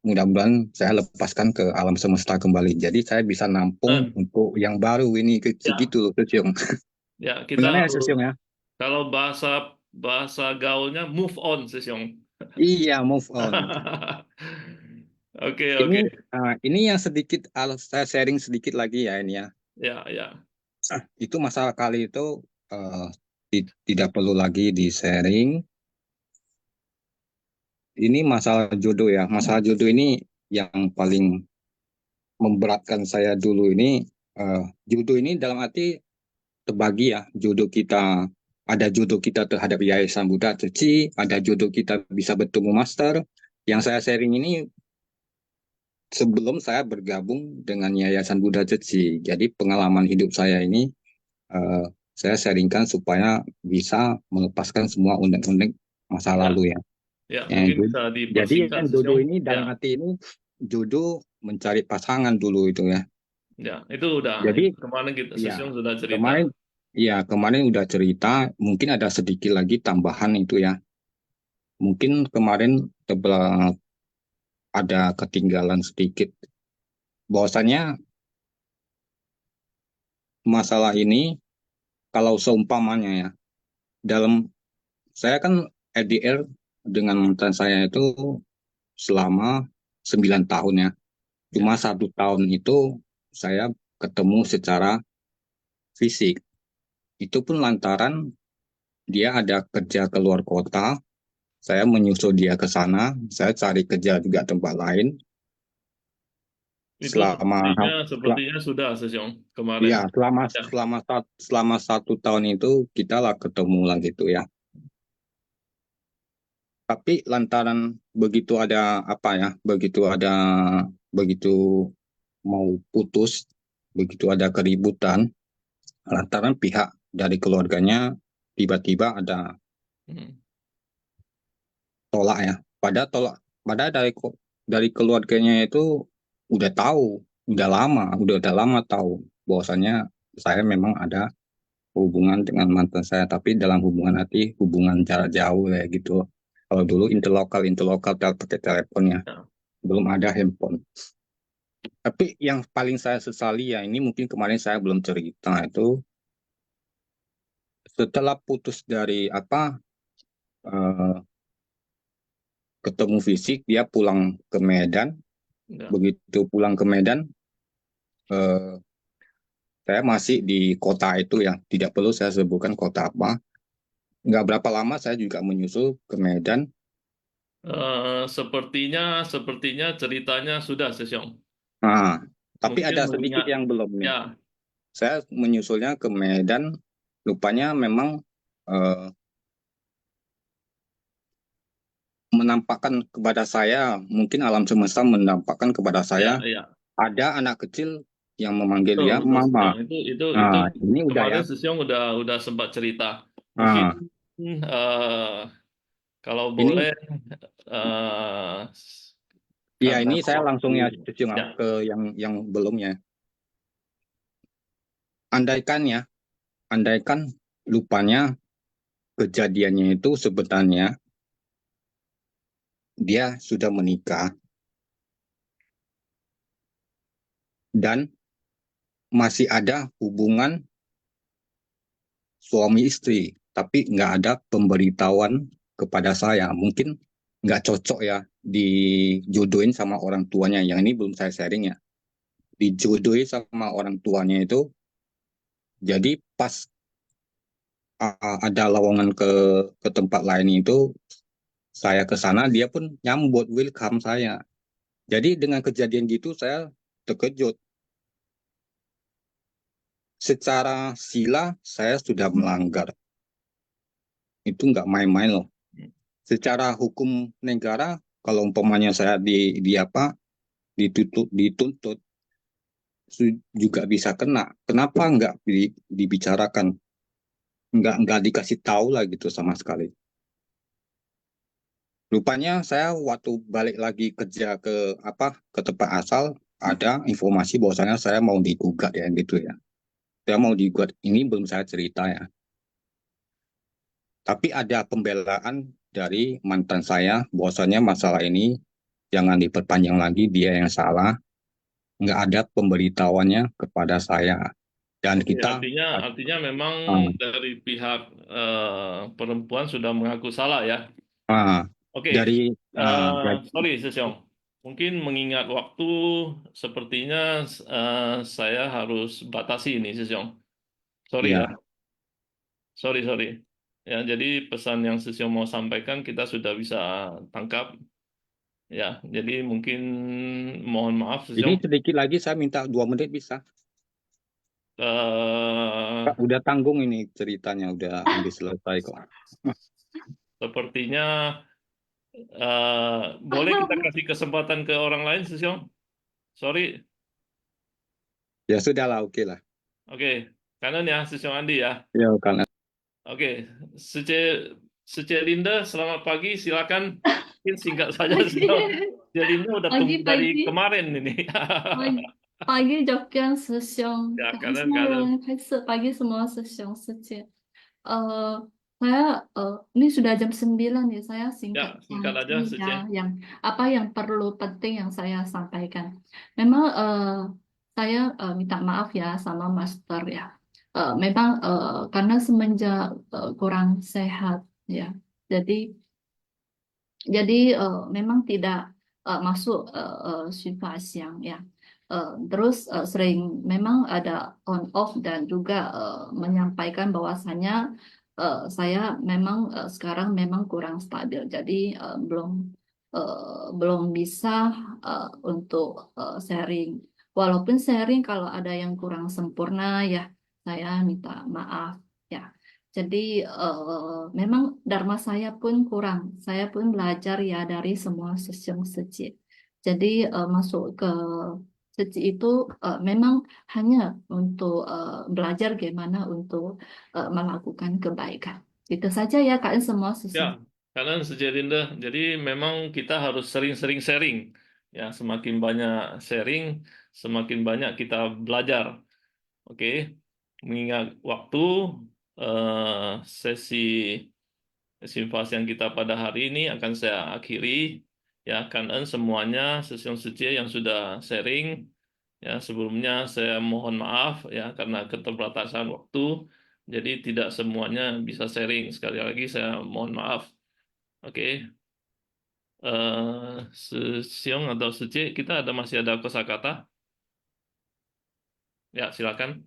mudah-mudahan saya lepaskan ke alam semesta kembali. Jadi saya bisa nampung Dan, untuk yang baru ini ya, segitu loh, Sesyong. ya, kita Benar ya, harus, Sesyong ya? kalau bahasa gaulnya move on, Sesyong. Iya, move on. Oke, Ini oke. ini yang sedikit saya sharing sedikit lagi ya ini ya. Ya, ya. Itu masalah kali itu tidak perlu lagi di sharing. Ini masalah jodoh ya. Masalah jodoh ini yang paling memberatkan saya dulu ini. Jodoh ini dalam arti terbagi ya. Jodoh kita, ada jodoh kita terhadap Yayasan Buddha Ceci, ada jodoh kita bisa bertemu master. Yang saya sharing ini sebelum saya bergabung dengan Yayasan Buddha Ceci. Jadi pengalaman hidup saya ini saya sharingkan supaya bisa melepaskan semua unek-unek masa Ya, lalu ya. ya, Ya, mungkin bisa jadi dipersingkat, yang jodoh Sesyong. ini Ya, dalam arti ini jodoh mencari pasangan dulu itu ya. ya, itu udah. Jadi Kemarin kita, ya Sesyong sudah cerita. kemarin udah cerita, mungkin ada sedikit lagi tambahan itu ya. Mungkin kemarin ada ketinggalan sedikit. Bahwasanya masalah ini kalau seumpamanya ya, dalam saya kan LDR dengan mantan saya itu selama 9 tahun ya. Ya. Cuma 1 tahun itu saya ketemu secara fisik. Itu pun lantaran dia ada kerja keluar kota, saya menyusul dia ke sana, saya cari kerja juga tempat lain. Itu Selama sepertinya sudah, Sesyong, ya kemarin. Ya, selama 1 tahun itu kita lah ketemu lah gitu ya. Tapi lantaran begitu ada apa ya, begitu mau putus, begitu ada keributan, lantaran pihak dari keluarganya tiba-tiba ada hmm, tolak ya. Padahal dari keluarganya itu udah tahu, udah lama tahu bahwasanya saya memang ada hubungan dengan mantan saya, tapi dalam hubungan hati, hubungan jarak jauh ya gitu. Kalau dulu interlokal pakai teleponnya, ya, belum ada handphone. Tapi yang paling saya sesali ya ini mungkin kemarin saya belum cerita itu setelah putus dari eh, ketemu fisik dia pulang ke Medan. ya. Begitu pulang ke Medan eh, saya masih di kota itu ya, tidak perlu saya sebutkan kota apa. Nggak berapa lama saya juga menyusul ke Medan. Sepertinya ceritanya sudah, Sesyong. Nah, tapi Mungkin ada sedikit mengingat, yang belum nih. ya, Saya menyusulnya ke Medan, rupanya memang eh, menampakkan kepada saya, mungkin alam semesta menampakkan kepada ya, saya ya. ada anak kecil yang memanggil Betul, dia betul, mama. Sesyong. Itu Nah, ini udah ya. kemarin Sesyong udah sempat cerita. Mungkin Nah, kalau ini boleh eh, ya karena ini saya langsung ya waktu, cuci ya, ke yang belumnya. Andaikan lupanya kejadiannya itu sebenarnya dia sudah menikah dan masih ada hubungan suami istri, tapi nggak ada pemberitahuan kepada saya. Mungkin nggak cocok ya dijodohin sama orang tuanya. Yang ini belum saya sharing ya. Dijodohin sama orang tuanya itu, jadi pas ada lowongan ke tempat lain itu, saya ke sana, dia pun nyambut welcome saya. Jadi dengan kejadian gitu saya terkejut. Secara sila saya sudah melanggar. Itu nggak main-main loh. Secara hukum negara, kalau umpamanya saya dituntut juga bisa kena. Kenapa nggak dibicarakan? Nggak dikasih tahu lah gitu sama sekali. Rupanya saya waktu balik lagi kerja ke tempat asal, ada informasi bahwasanya saya mau digugat ya gitu ya. Saya mau digugat, ini belum saya cerita ya. Tapi ada pembelaan dari mantan saya bahwasanya masalah ini jangan diperpanjang lagi, dia yang salah. Nggak ada pemberitahuannya kepada saya. Dan Oke, kita artinya memang dari pihak perempuan sudah mengaku salah ya. Oke, dari sorry Sesyong. Mungkin mengingat waktu, sepertinya saya harus batasi ini Sesyong. Sorry ya. ya, Sorry. Ya, jadi pesan yang Sesyong mau sampaikan kita sudah bisa tangkap. Ya, jadi mungkin mohon maaf ini Sesyong. sedikit lagi saya minta 2 menit bisa. Eh, Udah tanggung ini ceritanya, udah hampir selesai kok. Sepertinya boleh kita kasih kesempatan ke orang lain, Sesyong? Sorry. Ya sudah lah, oke lah. Oke, kanan ya, Sesyong Andi ya. Ya kan. Oke, Sece Linda, selamat pagi, silakan. Mungkin singkat saja, Sesyong. Sece Linda udah tunggu dari kemarin ini. Pagi Jogja Sesiong, Ya, semua kanan. pagi semua Sesiong Sece. Saya ini sudah jam 9 ya, saya Ya, singkat singkat aja, saja Sece. yang apa yang perlu penting yang saya sampaikan. Memang saya minta maaf ya sama Master ya. Memang karena semenjak kurang sehat ya. Jadi memang tidak masuk Shifa siang ya. Terus sering memang ada on off dan juga menyampaikan bahwasanya saya memang sekarang memang kurang stabil. Jadi belum bisa untuk sharing. Walaupun sharing kalau ada yang kurang sempurna ya saya minta maaf ya. Jadi memang dharma saya pun kurang. Saya pun belajar ya dari semua sesiong seci. Jadi masuk ke seci itu memang hanya untuk belajar bagaimana untuk melakukan kebaikan. Itu saja ya kalian semua Ya, sesiong. kanan Sece Linda. Jadi memang kita harus sering-sering sharing. Ya, semakin banyak sharing, semakin banyak kita belajar. Oke, mengingat waktu sesi simfas yang kita pada hari ini akan saya akhiri. Ya, kanan semuanya sesiong suci yang sudah sharing. Ya, sebelumnya saya mohon maaf ya karena keterbatasan waktu. Jadi tidak semuanya bisa sharing. Sekali lagi saya mohon maaf. Oke. Sesiong atau suci kita masih ada kosakata. Ya, silakan.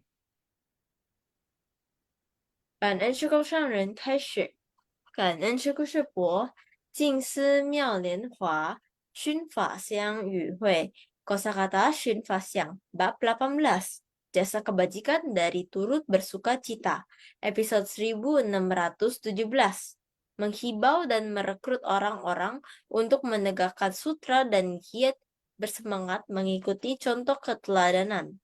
感恩师公上人开始，感恩师姑师伯，静思妙莲华，熏法香与会, Kosakata Shun Fasyang, bab 18, jasa kebajikan dari turut bersuka cita, episode 1617, menghibau dan merekrut orang-orang untuk menegakkan sutra dan giat bersemangat mengikuti contoh keteladanan.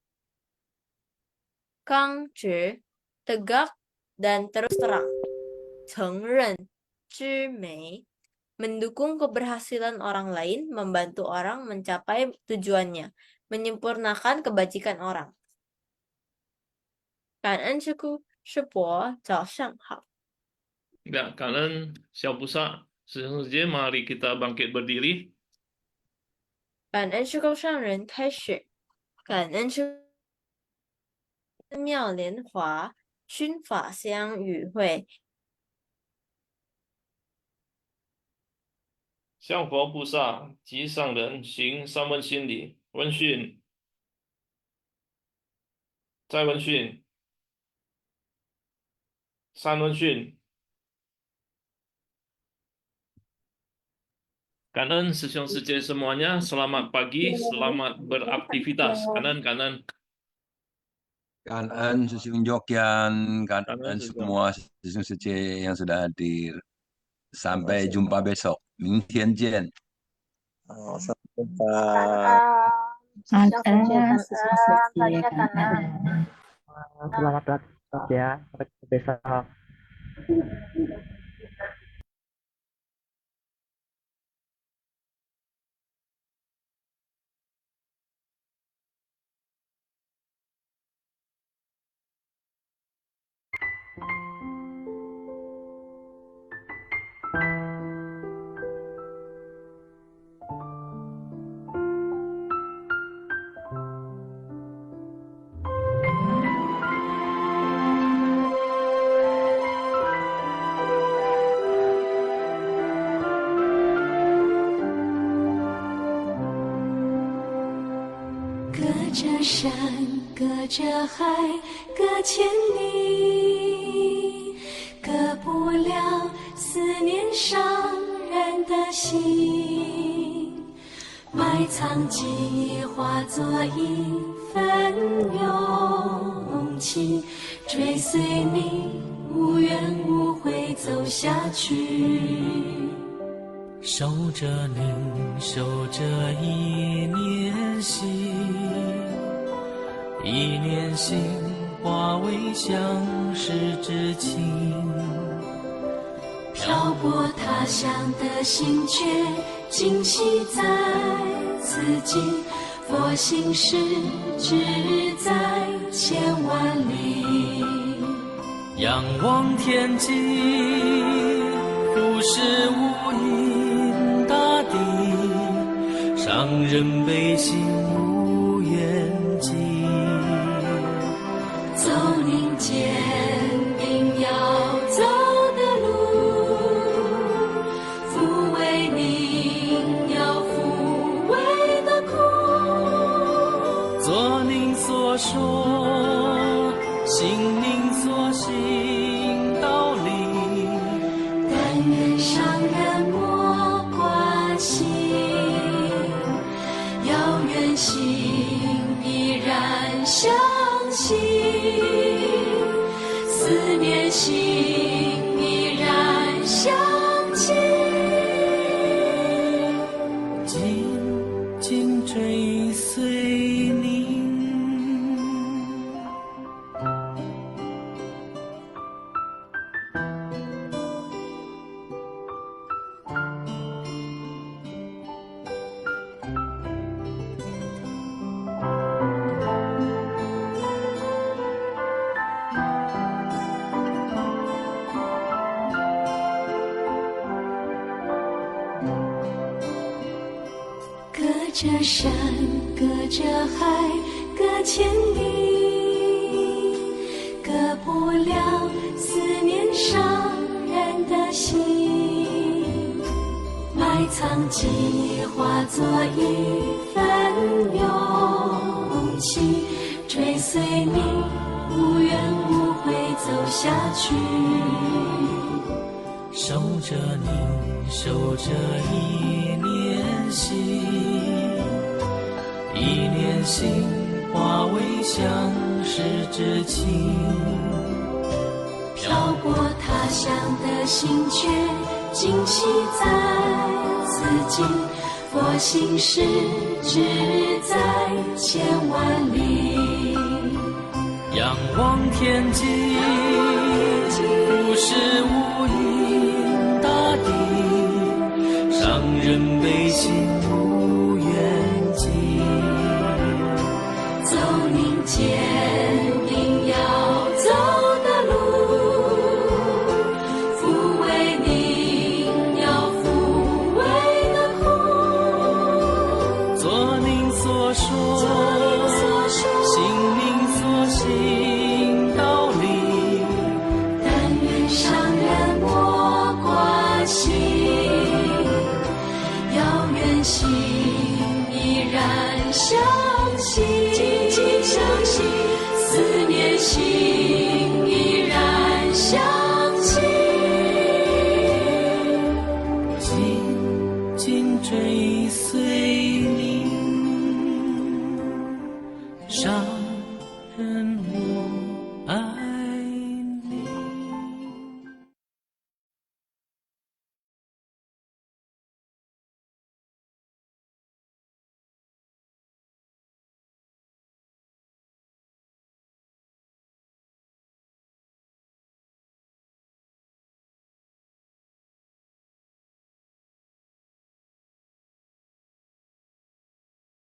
Kang Zhi, tegak dan terus terang. Cengren, zhimei, mendukung keberhasilan orang lain, membantu orang mencapai tujuannya, menyempurnakan kebajikan orang. Kanan Shiku, Shibo, Zhaoshang Hao. Ya, kalian Xiao Pusa, selanjutnya mari kita bangkit berdiri. 感恩师公上人开始，感恩师妙莲华，熏法香与会。向佛菩萨及上人行三问心礼，问讯，再问讯，三问讯。感恩师兄师姐semuanya, selamat pagi, selamat beraktivitas. Kanan, kanan. Kanan Susun Jokyan, Kanan kanan Susun. semua Susun Suci yang sudah hadir. Sampai jumpa besok. 明天见。 Sampai jumpa. Selamat beraktivitas ya. Sampai besok.山隔着海，隔千里，隔不了思念上人的心。埋藏记忆化作一份勇气，追随你无怨无悔走下去。守着灵，守着一念心，一念心化为相识之情。漂泊他乡的心却惊喜在此境，佛心事只在千万里。仰望天际，俯视无垠大地，上人悲心无怨极。走您坚定要走的路，抚慰您要抚慰的苦。做您所说，行您所行道理。但愿上人莫挂心，要愿心依然相信，思念心依然相近。紧紧追随您。隔着山，隔着海，隔千里，隔不了思念上人的心。埋藏记忆化作一份勇气，追随你无怨无悔走下去。守着您，守着一念心，一念心化为相识之情。漂泊他乡的心却惊喜在此境，佛心事只在千万里。仰望天际，俯视无垠大地，上人悲心无怨极。走您坚定要走的路，抚慰您要抚慰的苦。做您所说，行您所行道理。心，遥远心依然相信，相信，思念心依然相信，紧紧追随你，伤人无